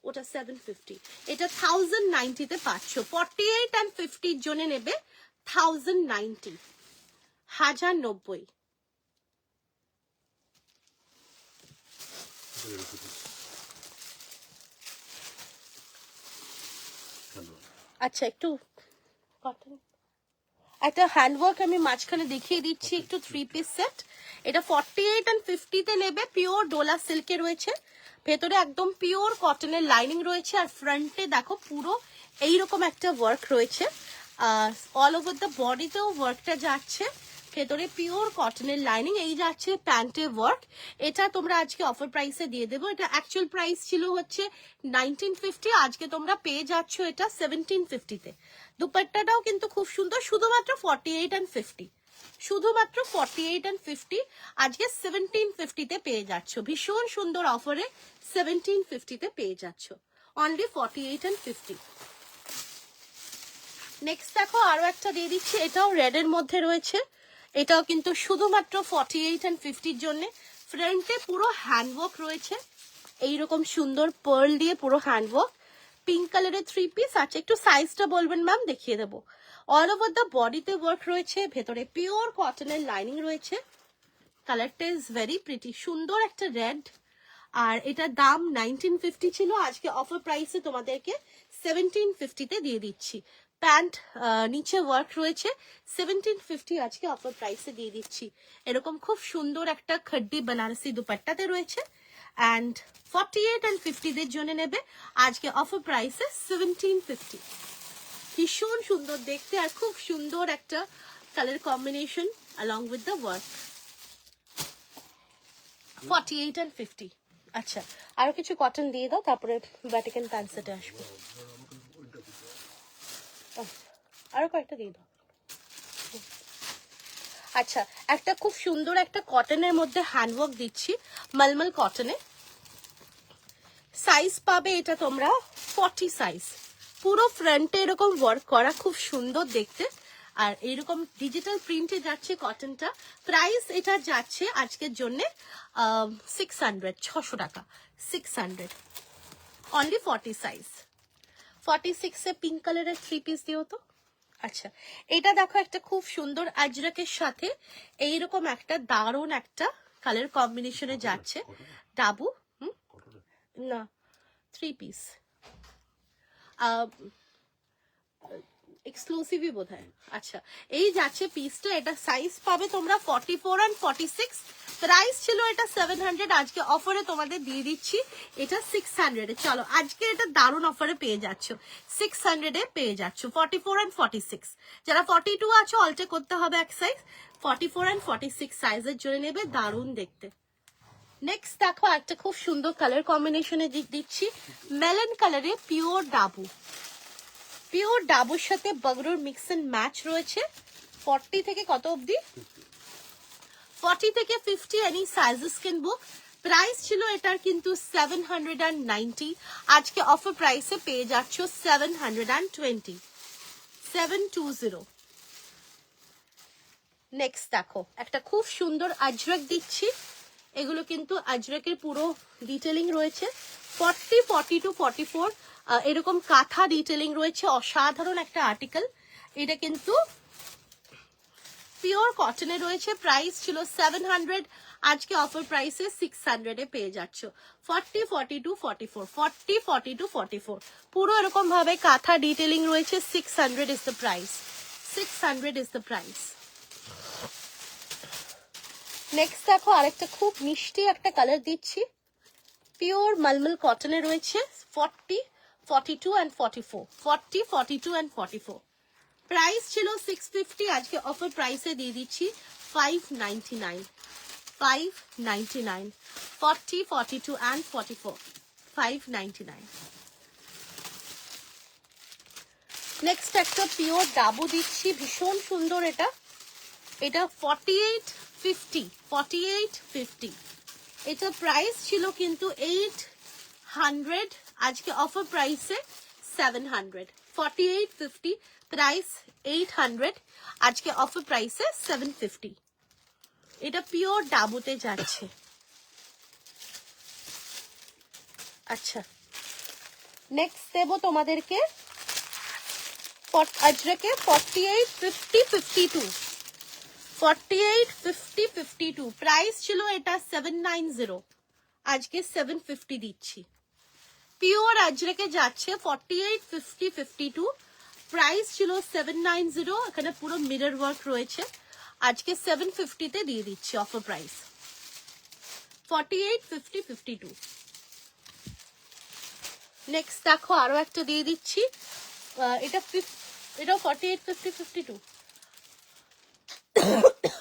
ওটা 750। এটা 1090 তে পাচ্ছ। 48 and 50 জন্য নেবে 1090, 1090। আচ্ছা একটু কটন, একটা হ্যান্ডওয়ার্ক আমি মাঝখানে দেখিয়ে দিচ্ছি, একটু 3 পিস সেট। এটা 48 and 50 তে নেবে, পিওর ডোলা সিল্কে রয়েছে, ভেতরে একদম পিওর কটনের লাইনিং রয়েছে, আর ফ্রন্টে দেখো পুরো এইরকম একটা ওয়ার্ক রয়েছে, অল ওভার দ্য বডিতেও ওয়ার্কটা যাচ্ছে, ভেতরে পিওর কটনের লাইনিং, এই যাচ্ছে প্যান্টে ওয়ার্ক। এটা তোমরা আজকে অফার প্রাইসে দিয়ে দেবো। এটা অ্যাকচুয়াল প্রাইস ছিল হচ্ছে 1950, আজকে তোমরা পেয়ে যাচ্ছ এটা 1750-তে। দুপাট্টাটাও কিন্তু খুব সুন্দর, শুধুমাত্র 48 and 50, শুধুমাত্র 48 and 50 আজকে 1750-তে পেয়ে যাচ্ছ। ভীষণ সুন্দর অফারে 1750-তে পেয়ে যাচ্ছ, অনলি 48 and 50। নেক্সট দেখো আরো একটা দিয়ে দিচ্ছি, এটাও রেড এর মধ্যে রয়েছে। এটাও কিন্তু শুধুমাত্র 48 and 50-র জন্য। ফ্রন্টে পুরো হ্যান্ডওয়ার্ক রয়েছে, এইরকম সুন্দর পার্ল দিয়ে পুরো হ্যান্ডওয়ার্ক। পিঙ্ক কালারের 3 পিস আছে, একটু সাইজটা বলবেন ম্যাম, দেখিয়ে দেবো। অল ওভার দ্য বডিতে ওয়ার্ক রয়েছে, ভেতরে পিওর কটনের লাইনিং রয়েছে। কালারটা ইজ ভেরি প্রিটি, সুন্দর একটা রেড। আর এটার দাম 1950 ছিল, আজকে অফার প্রাইসে তোমাদেরকে 1750-তে দিয়ে দিচ্ছি। প্যান্ট নিচে ওয়ার্ক রয়েছে, 1750 আজকে অফার প্রাইসে দিয়ে দিচ্ছি। এরকম খুব সুন্দর একটা খড্ডি বানারসি দুপাট্টাতে রয়েছে। অ্যান্ড 48 and 50-দের জন্য নেবে আজকে অফার প্রাইসে 1750। ভীষণ সুন্দর দেখতে আর খুব সুন্দর একটা colour combination along with the work। 48 and 50। আচ্ছা, আরো কিছু কটন দিয়ে দাও, তারপরে ভ্যাটিকান প্যান্ট সেটে আসবো। আরো কয়েকটা দিয়ে দাও। আচ্ছা, একটা খুব সুন্দর একটা কটনের মধ্যে হ্যান্ডওয়ার্ক দিচ্ছি, মলমল কটনে। সাইজ পাবে এটা তোমরা 40 সাইজ। পুরো ফ্রন্টে এরকম ওয়ার্ক করা, খুব সুন্দর দেখতে। আর এইরকম ডিজিটাল প্রিন্টে যাচ্ছে কটনটা। প্রাইস এটা যাচ্ছে আজকের জন্য 600, 600 টাকা, 600, অনলি 40 সাইজ। 46-এ পিঙ্ক কালারের 3 পিস দিও তো। আচ্ছা, এটা দেখো একটা খুব সুন্দর আজরাকের সাথে এইরকম একটা দারুণ একটা কালার কম্বিনেশনে যাচ্ছে। ডাবু না 3 পিস, এক্সক্লুসিভই বোধ হয়। আচ্ছা, এই যাচ্ছে পিসটা। এটা সাইজ পাবে তোমরা 44 and 46। প্রাইস ছিল এটা 700, আজকে অফারে তোমাদের দিয়ে দিচ্ছি এটা 600-এ। চলো, আজকে এটা দারুণ অফারে পেয়ে যাচ্ছ, 600-এ পেয়ে যাচ্ছ। 44 and 46, যারা 42 আছো অল্টে করতে হবে এক সাইজ। 44 and 46 সাইজের জন্য নেবে, দারুণ দেখতে। নেক্সট দেখো একটা খুব সুন্দর কালার কম্বিনেশনে দিচ্ছি, মেলন কালারে পিওর ডাবু। পিওর ডাবুর সাথে বাগরুর মিক্স এন্ড ম্যাচ রয়েছে। 40 থেকে কত অবধি? 40 থেকে 50 any sizes can book. Price ছিল এটার কিন্তু 790, আজকে অফার প্রাইসে পেয়ে যাচ্ছ 720, 720। নেক্সট দেখো একটা খুব সুন্দর আজরাক দিচ্ছি। এগুলো কিন্তু আজরাকের পুরো ডিটেলিং রয়েছে। 40, 42, 44 এরকম কাঁথা ডিটেলিং রয়েছে, অসাধারণ একটা আর্টিকেল। এটা কিন্তু পিওর কটনে রয়েছে। প্রাইস ছিল 700, আজকে অফার প্রাইসে 600-এ পেয়ে যাচ্ছ। 40, 42, 44, 40, 42, 44 পুরো এরকম ভাবে কাঁথা ডিটেলিং রয়েছে। 600 is the price, 600 is the price. Next দেখো আরেকটা খুব মিষ্টি একটা কালার দিচ্ছি, পিওর মলমল কটনে রয়েছে। 40, 42 and 44, 40, 42 and 44। প্রাইস ছিল 650, আজকে অফার প্রাইসে দিয়ে দিচ্ছি 599, 599, 40, 42 and 44, 599। নেক্সট একটা পিওর ডাবু দিচ্ছি, ভীষণ সুন্দর এটা। এটা 48, 50, 48, 50। এটা প্রাইস ছিল কিন্তু 800, আজকে অফার প্রাইসে 700। 48, 50 প্রাইস 800, আজকে অফার প্রাইসে 750। এটা পিওর ডাবুতে যাচ্ছে। আচ্ছা, নেক্সট দেবো তোমাদেরকে আজরাকে 48, 50, 52, 48, 50, 52। প্রাইস ছিল এটা 790, আজকে 750 দিচ্ছি। পিওর আজরাকে যাচ্ছে 48, 50, 52। প্রাইস ছিল 790, এখানে পুরো মিরর ওয়ার্ক রয়েছে, আজকে 750-তে দিয়ে দিচ্ছি অফার প্রাইস। 48, 50, 52। নেক্সট দেখো আরো একটা দিয়ে দিচ্ছি, এটা 48, 50, 52,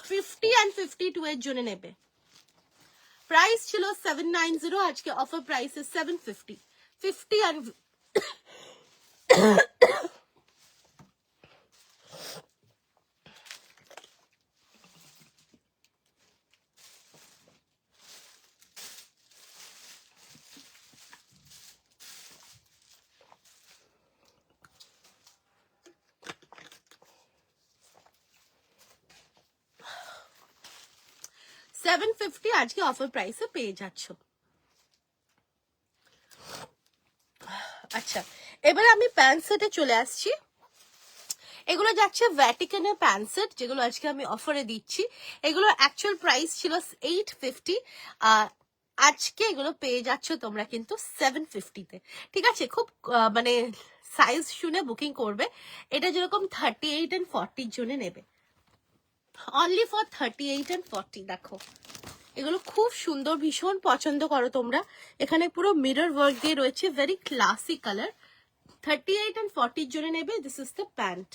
50 and 52 এর জন্য নেবে। প্রাইস ছিল 790, আজকে অফার প্রাইস 750। 50 and 750 আজকে অফার প্রাইসে পেয়ে যাচ্ছ। আচ্ছা, এবারে আমি প্যান্ট সেটে চলে আসছি। এগুলো যাচ্ছে ভ্যাটিকানের প্যান্ট সেট, যেগুলো আজকে আমি অফারে দিচ্ছি। এগুলো অ্যাকচুয়াল প্রাইস ছিল 850, আজকে এগুলো পেয়ে যাচ্ছ তোমরা কিন্তু 750-তে। ঠিক আছে, খুব মানে সাইজ শুনে বুকিং করবে। এটা যেরকম 38 and 40 জন্য নেবে, অনলি ফর 38 and 40। দেখো এগুলো খুব সুন্দর, ভীষণ পছন্দ করো তোমরা। এখানে পুরো মিরর ওয়ার্ক দিয়ে রয়েছে, ভেরি ক্লাসি কালার। 38 and 40 জন্য নেবে। This is the pant.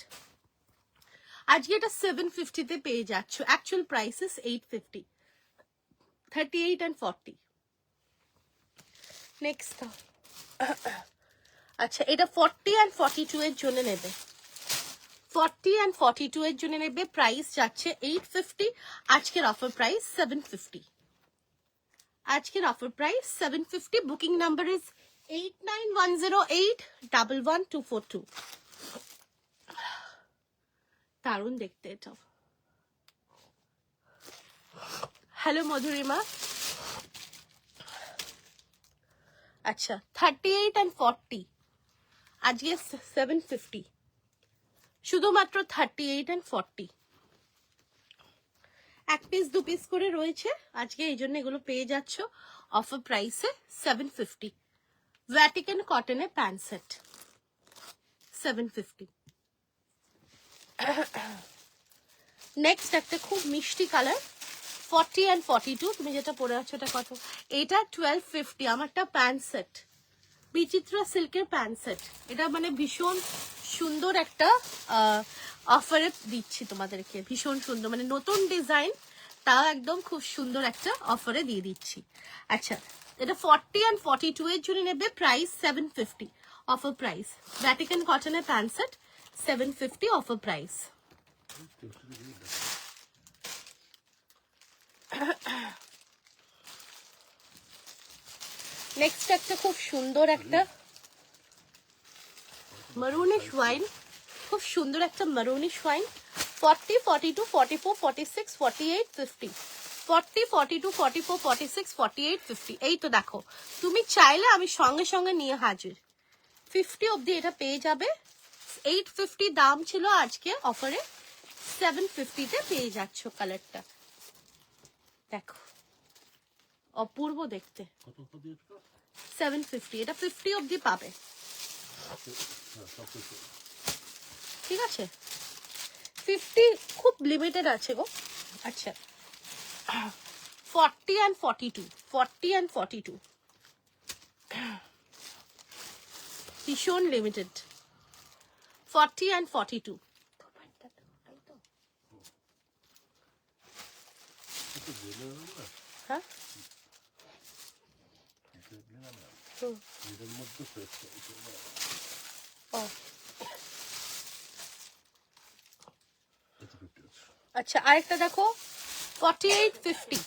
আজকে এটা 750-তে পেয়ে যাচ্ছ, actual price is 850। 38 and 40। Next, আচ্ছা এটা 40 and 42 এর জন্য নেবে। 40 and 42 এর জন্য নেবে। প্রাইস যাচ্ছে 850, আজকের অফার প্রাইস 750। আজকের offer price 750। Booking number is 8910811242। দারুণ দেখতে এটা। হ্যালো মধুরিমা। আচ্ছা 38 and 40 আজকে 750, শুধুমাত্র 38 and 40। এক পিস দু পিস করে রয়েছে আজকে, এই জন্য এগুলো পেয়ে যাচ্ছ অফার প্রাইসে 750। ভ্যাটিকান কটনের প্যান্ট সেট 750। নেক্সট একটা খুব মিষ্টি কালার, 40 and 42। তুমি যেটা পরে আছো এটা কত? এটা 1250। আমারটা প্যান্ট সেট, বিচিত্রা সিল্কের প্যান্ট সেট। এটা মানে ভীষণ সুন্দর একটা অফারে দিচ্ছি তোমাদেরকে, ভীষণ সুন্দর, মানে নতুন ডিজাইন, তাও একদম খুব সুন্দর একটা অফারে দিয়ে দিচ্ছি। আচ্ছা এটা 40 and 42 এর জন্য নেবে। Price 750, offer price. ভ্যাটিকান কটনের pant set 750, offer price. Next একটা খুব সুন্দর একটা মারুনিশ ওয়াইন, খুব সুন্দর একটা মারুনিশ ওয়াইন। 40, 42, 44, 46, 48, 50। 40, 42, 44, 46, 48, 50। এই তো দেখো, তুমি চাইলে আমি সঙ্গে সঙ্গে নিয়ে হাজির। 50 অবধি এটা পেয়ে যাবে। 850 দাম ছিল, আজকে অফারে 750-তে পেয়ে যাচ্ছ। কালারটা দেখো, অপূর্ব দেখতে। 750, এটা 50 অবধি পাবে। ঠিক আছে, 50 খুব লিমিটেড আছে গো। আচ্ছা 40 and 42, 40 and 42 ভীষণ লিমিটেড। 40 and 42। হ্যাঁ আচ্ছা আরেকটা দেখো 48, 50।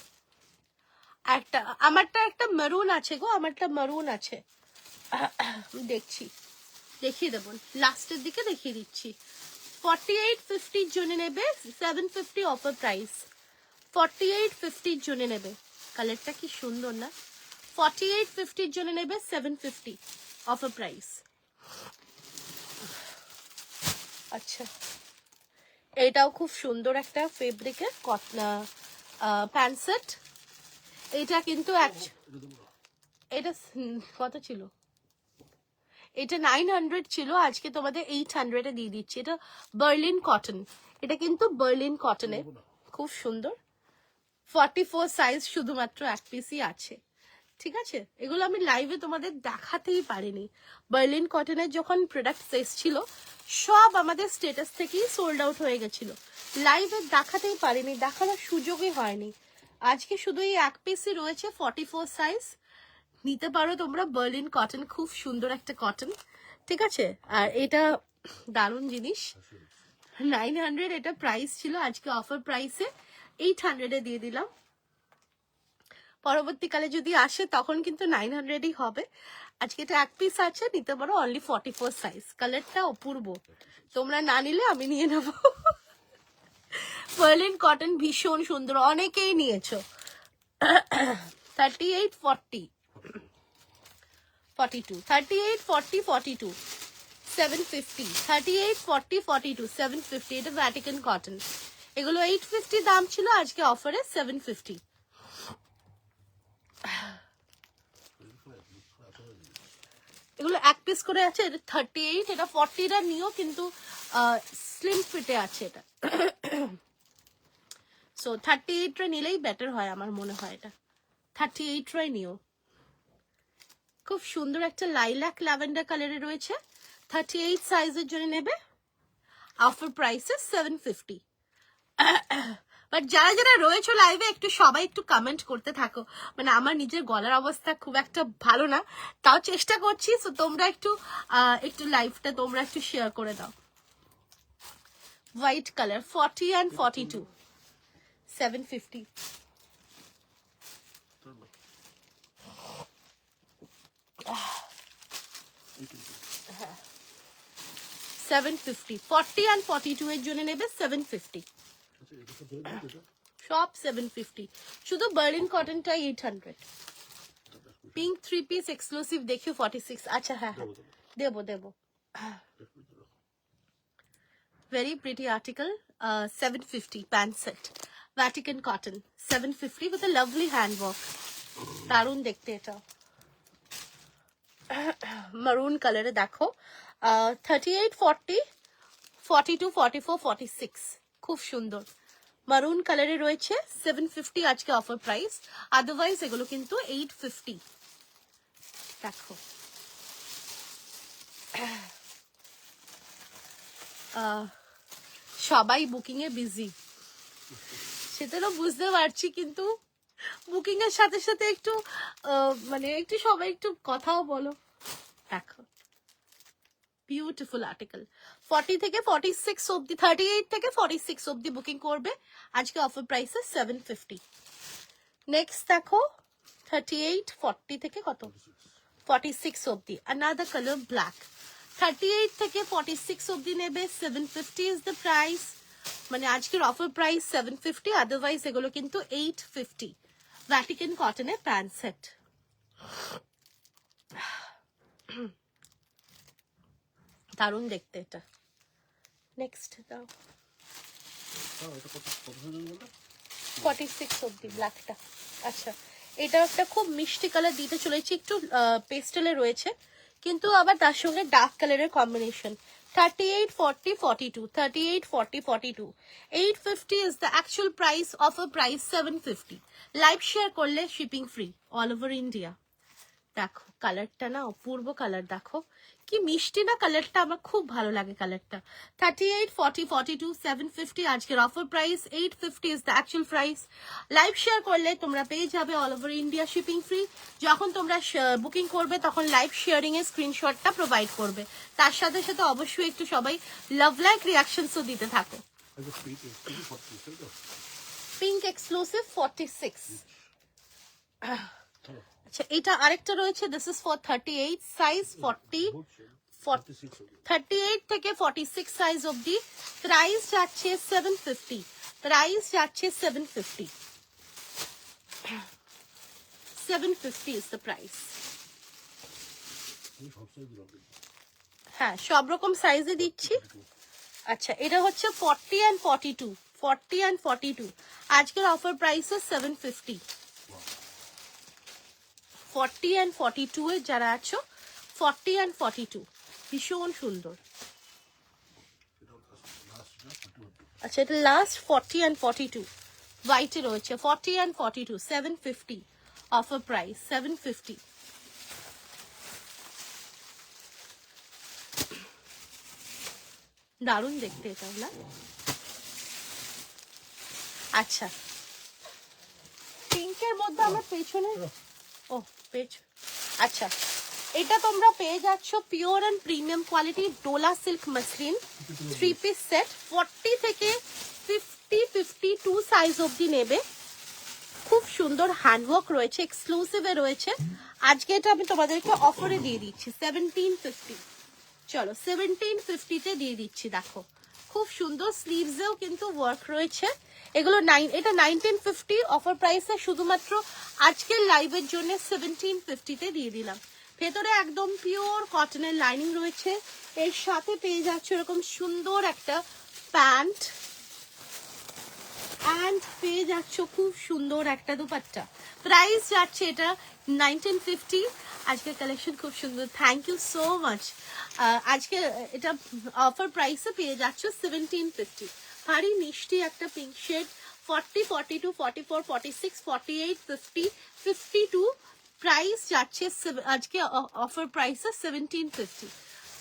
একটা আমারটা একটা মেরুন আছে গো, আমারটা মেরুন আছে, দেখছি, দেখিয়ে দেবো লাস্টের দিকে, দেখিয়ে দিচ্ছি। 48, 50 জন্য নেবে 750, অফার প্রাইস। 48, 50 জন্য নেবে। কালারটা কি সুন্দর না? 48, 50 জন্য নেবে 750, অফার প্রাইস। আচ্ছা এটাও খুব সুন্দর একটা ফেব্রিকের প্যান্ট সেট। এটা কিন্তু এটা কত ছিল? এটা 900 ছিল, আজকে তোমাদের 800-এ দিয়ে দিচ্ছি। এটা বার্লিন কটন, এটা কিন্তু বার্লিন কটনে, খুব সুন্দর। 44 সাইজ, শুধুমাত্র এক পিসই আছে। ঠিক আছে, এগুলো আমি লাইভে তোমাদের দেখাতেই পারিনি। বার্লিন কটনের যখন প্রোডাক্ট এসেছিল, সব আমাদের স্টেটাস থেকেই সোল্ড আউট হয়ে গেছিল। লাইভে দেখাতেই পারিনি, দেখানোর সুযোগই হয়নি। আজকে শুধু এই এক পিসই রয়েছে 44 সাইজ, নিতে পারো তোমরা। বার্লিন কটন, খুব সুন্দর একটা কটন, ঠিক আছে। আর এটা দারুণ জিনিস, 900 এটা প্রাইস ছিল, আজকে অফার প্রাইসে 800 দিয়ে দিলাম। পরবর্তীকালে যদি আসে তখন কিন্তু 900ই হবে। আজকে এটা এক পিস আছে, নিতে পারো, অনলি 44 সাইজ। কালারটা অপূর্ব, তোমরা না নিলে আমি নিয়ে নেবো। বার্লিন কটন ভীষণ সুন্দর, অনেকেই নিয়েছো। 38, 40, 42, 38, 40, 42, 750, 38, 40, 42, 750। এটা ভ্যাটিকান কটন, এগুলো 850 দাম ছিল, আজকে অফারে 750। এগুলো এক পিস করে আছে, এটা 38, এটা 40টা নিও, কিন্তু স্লিম ফিটে আছে এটা। সো 38টা নিলেই বেটার হয় আমার মনে হয়, এটা 38টাই নিও। খুব সুন্দর একটা লাইলাক ল্যাভেন্ডার কালারে রয়েছে, 38 সাইজের জন্য নেবে, অফার প্রাইসে 750। বাট যারা যারা রয়েছে লাইভে, একটু সবাই একটু কমেন্ট করতে থাকো। মানে আমার নিজের গলার অবস্থা খুব একটা ভালো না, তাও চেষ্টা করছি। সো তোমরা একটু একটু লাইভটা তোমরা একটু শেয়ার করে দাও। White colour 40 and 42, 750। 750, 40 and 42 এর জন্য নেবে 750, সব 750। শুধু বার্লিন কটনটা 800। পিঙ্ক 3 পিস এক্সক্লুসিভ দেখি 46। আচ্ছা হ্যাঁ হ্যাঁ দেবো দেবো। Very pretty article, 750 pant set, Vatican cotton, 750 with a lovely handwork. দারুণ দেখতে এটা, মারুন কালারে দেখো। 38, 40, 42, 44, 46, খুব সুন্দর মারুন কালারে রয়েছে, 750 আজকে অফার প্রাইস। আদারওয়াইজ এগুলো কিন্তু 850। দেখো সবাই বুকিং এ বিজি, সেটা তো বুঝতে পারছি, কিন্তু বুকিং এর সাথে সাথে একটু মানে একটু সবাই একটু কথাও বলো। দেখো বিউটিফুল আর্টিকেল, 40 থেকে 46 অব্দি, 38 থেকে 46 অব্দি বুকিং করবে, আজকে অফার প্রাইসে 750। নেক্সট দেখো 38, 40 থেকে কত 46 অব্দি, আনাদার কালার ব্ল্যাক, 38 থেকে 46 অব্দি নেবে, 750 ইজ দ্য প্রাইস। মানে আজকের অফার প্রাইস 750, আদারওয়াইজ এগুলো কিন্তু 850। ভ্যাটিকান কটনের প্যান্ট সেট, দারুণ দেখতে এটা। নেক্সট দাও 46 অব্দি ব্ল্যাকটা। আচ্ছা এটা একটা খুব মিষ্টি কালার দিতে চলেছি, একটু পেস্টেলে রয়েছে, কিন্তু আবার তার সঙ্গে ডার্ক কালারের combination. 38, 40, 42, 38, 40, 42, 850 is the actual price, offer price 750। Live share করলে shipping free all over India. দেখো কালারটা না অপূর্ব কালার, দেখো কি মিষ্টি না কালারটা, আমার খুব ভালো লাগে কালারটা। 38, 40, 42, 750, আজকের offer price 850 is the actual price. Live share করলে তোমরা পেয়ে যাবে all over India shipping free. যখন তোমরা বুকিং করবে তখন লাইভ শেয়ারিং এর স্ক্রিনশটটা প্রোভাইড করবে, তার সাথে সাথে অবশ্যই একটু সবাই লাভ লাইক রিয়াকশনসও দিতে থাকো। Pink exclusive 46। আচ্ছা এটা আরেকটা রয়েছে, দিস ইজ ফর 38 সাইজ, 40, 38 থেকে 46 সাইজ অবধি, প্রাইস যাচ্ছে 750, প্রাইস যাচ্ছে 750, 750 ইজ দ্য প্রাইস। হ্যাঁ সব রকম সাইজে দিচ্ছি। আচ্ছা এটা হচ্ছে 40 and 42, 40 and 42, আজকের অফার প্রাইস 750। 40 and 42 এ যারা আছো, 40 and 42 ভীষণ সুন্দর। আচ্ছা এটা লাস্ট 40 and 42 হোয়াইটে রয়েছে, 40 and 42, 750 অফার প্রাইস 750। দারুণ দেখতে এটা না, আচ্ছা, পিঙ্কের মধ্যে আমার পেছনে ও পেজ, আচ্ছা এটা তোমরা পেয়ে যাচ্ছ pure and premium quality Dola silk muslin 3 piece set. 40 থেকে 52 সাইজ অবধি নেবে। খুব সুন্দর হ্যান্ডওয়ার্ক রয়েছে, এক্সক্লুসিভে রয়েছে। আজকে এটা আমি তোমাদেরকে অফারে দিয়ে দিচ্ছি 1750। চলো 1750-তে দিয়ে দিচ্ছি। দেখো খুব সুন্দর, স্লিভসেও কিন্তু ওয়ার্ক রয়েছে। এগুলো এটা 1950 অফার প্রাইসে, শুধুমাত্র আজকের লাইভের জন্য 1750-তে দিয়ে দিলাম। ভেতরে একদম পিওর কটনের লাইনিং রয়েছে। এর সাথে পেয়ে যাচ্ছে এরকম সুন্দর একটা প্যান্ট, অ্যান্ড পেয়ে যাচ্ছ খুব সুন্দর একটা দুপাট্টা। প্রাইস যাচ্ছে এটা 1950। আজকের কালেকশন খুব সুন্দর, থ্যাংক ইউ সো মাচ। আজকে এটা অফার প্রাইসে পেয়ে যাচ্ছ 1750। ভারী মিষ্টি একটা পিঙ্ক শেড। 40, 42, 44, 46, 48, 50, 52 প্রাইস যাচ্ছে আজকে অফার প্রাইসে 1750।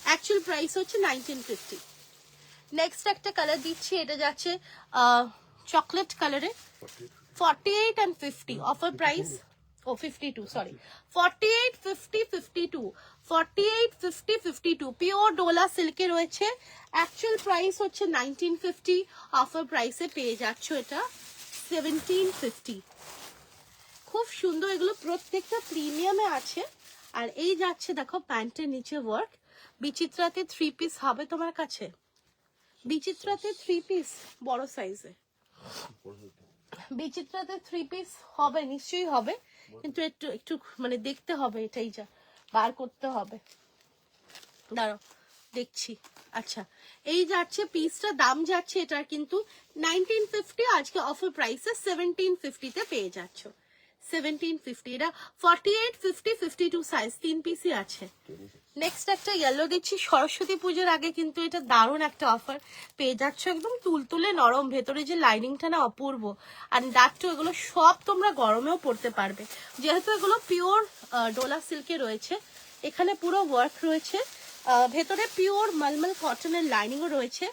অ্যাকচুয়াল প্রাইস হচ্ছে 1950। নেক্সট একটা কালার দিচ্ছি, এটা যাচ্ছে চকলেট কালারে। 48 and 50 অফার প্রাইস, ও 52 সরি, 48, 50, 52, 48, 50, 52 পিওর ডোলা সিল্কে রয়েছে। অ্যাকচুয়াল প্রাইস হচ্ছে 1950, অফার প্রাইসে পেয়ে যাচ্ছ এটা 1750। খুব সুন্দর, এগুলো প্রত্যেকটা প্রিমিয়ামে আছে। আর এই যাচ্ছে দেখো প্যান্টের নিচে ওয়ার্ক। বিচিত্রাতে 3 পিস হবে তোমার কাছে? বিচিত্রাতে 3 পিস বড় সাইজে, বিচিত্রাতে 3 পিস হবে, নিশ্চয়ই হবে, কিন্তু একটু একটু মানে দেখতে হবে, এটাই যা বার করতে হবে। দাঁড়াও দেখছি। আচ্ছা এই যাচ্ছে পিসটা, দাম যাচ্ছে এটার কিন্তু 1950, আজকে অফার প্রাইসে 1750-তে পেয়ে যাচ্ছ। 1750, এটা 48, 50, 52 সাইজ 3 পিসই আছে। নেক্সট একটা ইয়েলো দিচ্ছি, সরস্বতী পুজোর আগে কিন্তু এটা দারুণ একটা অফার পেয়ে যাচ্ছ। একদম তুলতুলে নরম, ভেতরে যে লাইনিংটা না অপূর্ব। আর দ্যাট এগুলো সব তোমরা গরমেও পরতে পারবে, যেহেতু এগুলো পিওর ডোলা সিল্কে রয়েছে। এখানে পুরো ওয়ার্ক রয়েছে, ভেতরে পিওর মলমল কটনের লাইনিংও রয়েছে।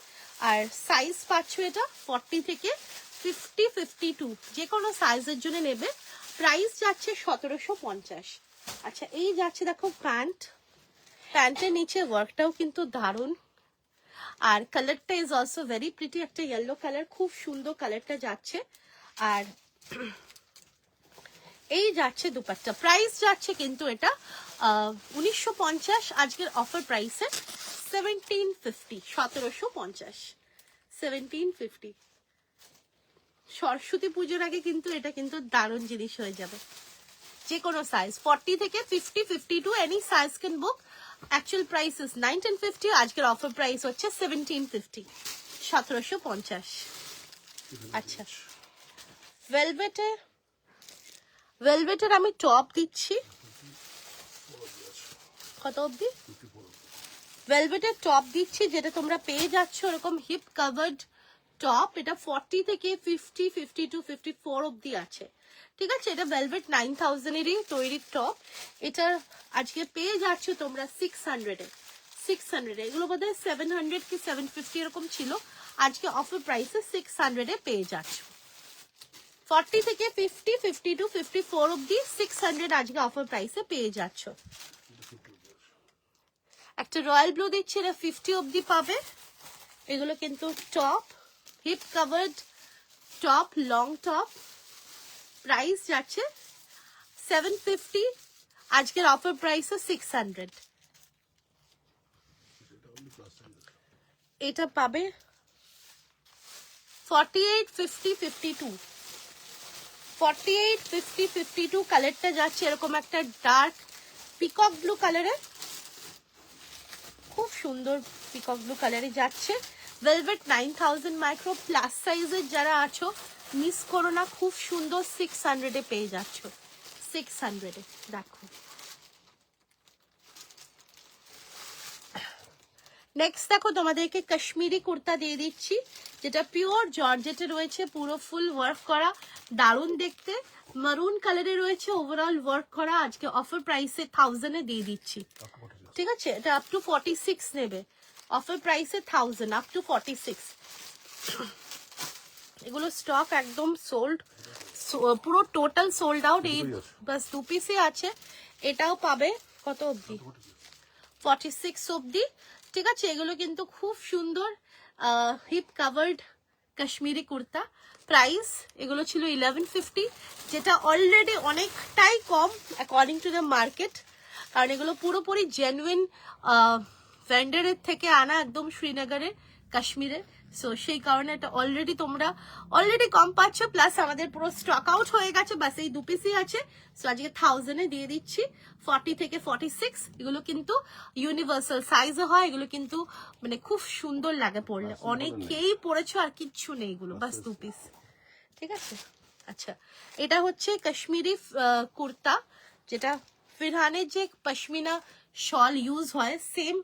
আর সাইজ পাচ্ছ এটা 40 থেকে 50, 52 যে কোনো সাইজের জন্য নেবে। প্রাইস যাচ্ছে 1750। আচ্ছা এই যাচ্ছে দেখো প্যান্ট, প্যান্টের নিচে ওয়ার্কটাও কিন্তু দারুণ। আর কালারটা ইজ অলসো ভেরি প্রিটি, একটা ইয়েলো কালার, খুব সুন্দর কালারটা যাচ্ছে। আর এই যাচ্ছে দুপাট্টা। প্রাইস যাচ্ছে কিন্তু এটা 1950, আজকের অফার প্রাইসে 1750, 1750, 1750। সরস্বতী পুজোর আগে কিন্তু এটা কিন্তু দারুণ জিনিস হয়ে যাবে। যে কোনো সাইজ 40 থেকে 50, 52 any size can book. Actual price is 1950, আজকের অফার প্রাইস হচ্ছে 1750, 1750। আচ্ছা ভেলভেটের আমি টপ দিচ্ছি, কত অবধি? ভেলভেটের টপ দিচ্ছি, যেটা তোমরা পেয়ে যাচ্ছ এরকম হিপ কাভার্ড টপ। এটা 40 থেকে 50, 52, 54 অবধি আছে। ঠিক আছে, এটা ভেলভেট 9000-এরই তৈরি টপ। এটা আজকে পেয়ে যাচ্ছ তোমরা 600-এ। 600 এগুলো বোধহয় 700 কি 750 এরকম ছিল, আজকে অফার প্রাইসে 600-এ পেয়ে যাচ্ছ। 40 থেকে 50, 52, 54 অবধি 600 আজকে অফার প্রাইসে পেয়ে যাচ্ছ। একটা রয়্যাল ব্লু দিচ্ছি, এটা 50 অবধি পাবে। এগুলো কিন্তু top, hip covered top, long top. Price যাচ্ছে 750, আজকের অফার প্রাইসে 600। এটা পাবে 48, 50, 52, 48, 50, 52 কালারটা যাচ্ছে এরকম একটা ডার্ক পিকক ব্লু কালারে, খুব সুন্দর পিকক ব্লু কালারে যাচ্ছে। ভেলভেট 9000 মাইক্রো প্লাস সাইজের যারা আছো মিস করো না, খুব সুন্দর 600-এ পেয়ে যাচ্ছ। 600-এ দেখো। নেক্সট দেখো তোমাদেরকে কাশ্মীরি কুর্তা দিয়ে দিচ্ছি, যেটা পিওর জর্জেটে রয়েছে, পুরো ফুল ওয়ার্ক করা, দারুণ দেখতে। মারুন কালারে রয়েছে, ওভারঅল ওয়ার্ক করা। আজকে অফার প্রাইসে 1000-এ দিয়ে দিচ্ছি। ঠিক আছে, এটা আপ টু 46 নেবে, অফার প্রাইসে 1000, আপ টু 46। এগুলো স্টক একদম সোল্ড, পুরো টোটাল সোল্ড আউট। এই বাস 2 পিসই আছে। এটাও পাবে কত অবধি? 46 অবধি। ঠিক আছে, এগুলো কিন্তু খুব সুন্দর hip covered Kashmiri kurta. Price এগুলো ছিল 1150, যেটা অলরেডি অনেকটাই কম অ্যাকর্ডিং টু দ্য মার্কেট, কারণ এগুলো পুরোপুরি জেনুইন ভেন্ডারের থেকে আনা, একদম শ্রীনগরের, কাশ্মীরে। সো সেই কারণে এটা তোমরা অলরেডি কম পাচ্ছ, প্লাস আমাদের পুরো স্টক আউট হয়ে গেছে। বাস এই 2 পিসই আছে। সো আজকে 1000-এ দিয়ে দিচ্ছি, 40 থেকে 46। এগুলো কিন্তু ইউনিভার্সাল সাইজে হয়, এগুলো কিন্তু মানে খুব সুন্দর লাগে পরলে, অনেকেই পরেছো আর কিচ্ছু নেই, এগুলো বাস 2 পিস। ঠিক আছে, আচ্ছা এটা হচ্ছে কাশ্মীরি কুর্তা, যেটা ফিরহানের যে পশমিনা শল ইউজ হয়, সেম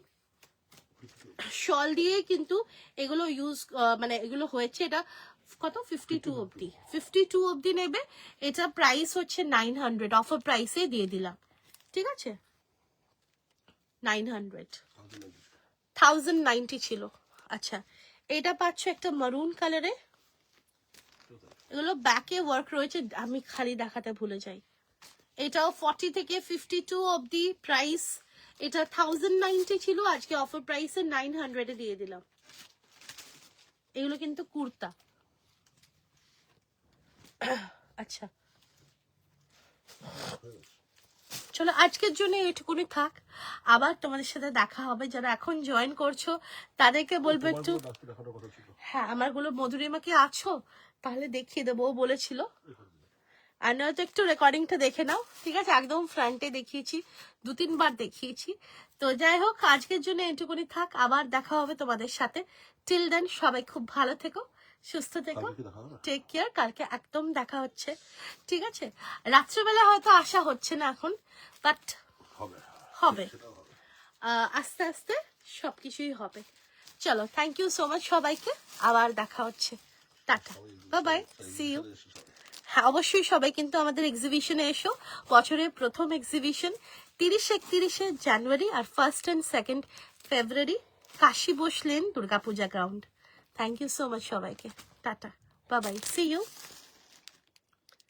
শল দিয়ে কিন্তু এগুলো ইউজ মানে এগুলো হয়েছে। এটা কত? 52 অবধি, 52 অবধি নেবে। এটা প্রাইস হচ্ছে 900, অফার প্রাইসে দিয়ে দিলাম। ঠিক আছে, 900, 1090 ছিল। আচ্ছা, এটা পাচ্ছ একটা মারুন কালারে, এগুলো ব্যাকে ওয়ার্ক রয়েছে, আমি খালি দেখাতে ভুলে যাই। এটাও 40 থেকে 52 অবধি প্রাইস। এটা 1090 ছিল, আজকে অফার প্রাইসে 900-এ দিয়ে দিলাম। এগুলো কিন্তু কুর্তা। আচ্ছা চলো, আজকের জন্য এটুকুনি থাক। আবার তোমাদের সাথে দেখা হবে। যারা এখন জয়েন করছো তাদেরকে বলবো একটু, হ্যাঁ আমারগুলো মধুরিমা কি আছো? তাহলে দেখিয়ে দেবো, ও বলেছিল। আর নয়তো একটু রেকর্ডিংটা দেখে নাও। ঠিক আছে, একদম ফ্রন্টে দেখিয়েছি, 2-3 বার দেখিয়েছি। তো যাই হোক, আজকের জন্য এটুকুনি থাক। আবার দেখা হবে তোমাদের সাথে। টিল দেন সবাই খুব ভালো থেকো, সুস্থ থেকো, টেক কেয়ার। কালকে একদম দেখা হচ্ছে। ঠিক আছে, রাত্রেবেলা হয়তো আসা হচ্ছে না এখন, বাট হবে আস্তে আস্তে সবকিছুই হবে। চলো, থ্যাংক ইউ সো মাচ সবাইকে, আবার দেখা হচ্ছে। Tata, bye bye, see you. হ্যাঁ অবশ্যই সবাই কিন্তু আমাদের এক্সিবিশনে এসো। বছরের প্রথম এক্সিবিশন 30-31 জানুয়ারি আর 1 and 2 ফেব্রুয়ারি, Kashi Bose lane, Durga Puja ground. Thank you so much সবাইকে, tata, bye bye, see you.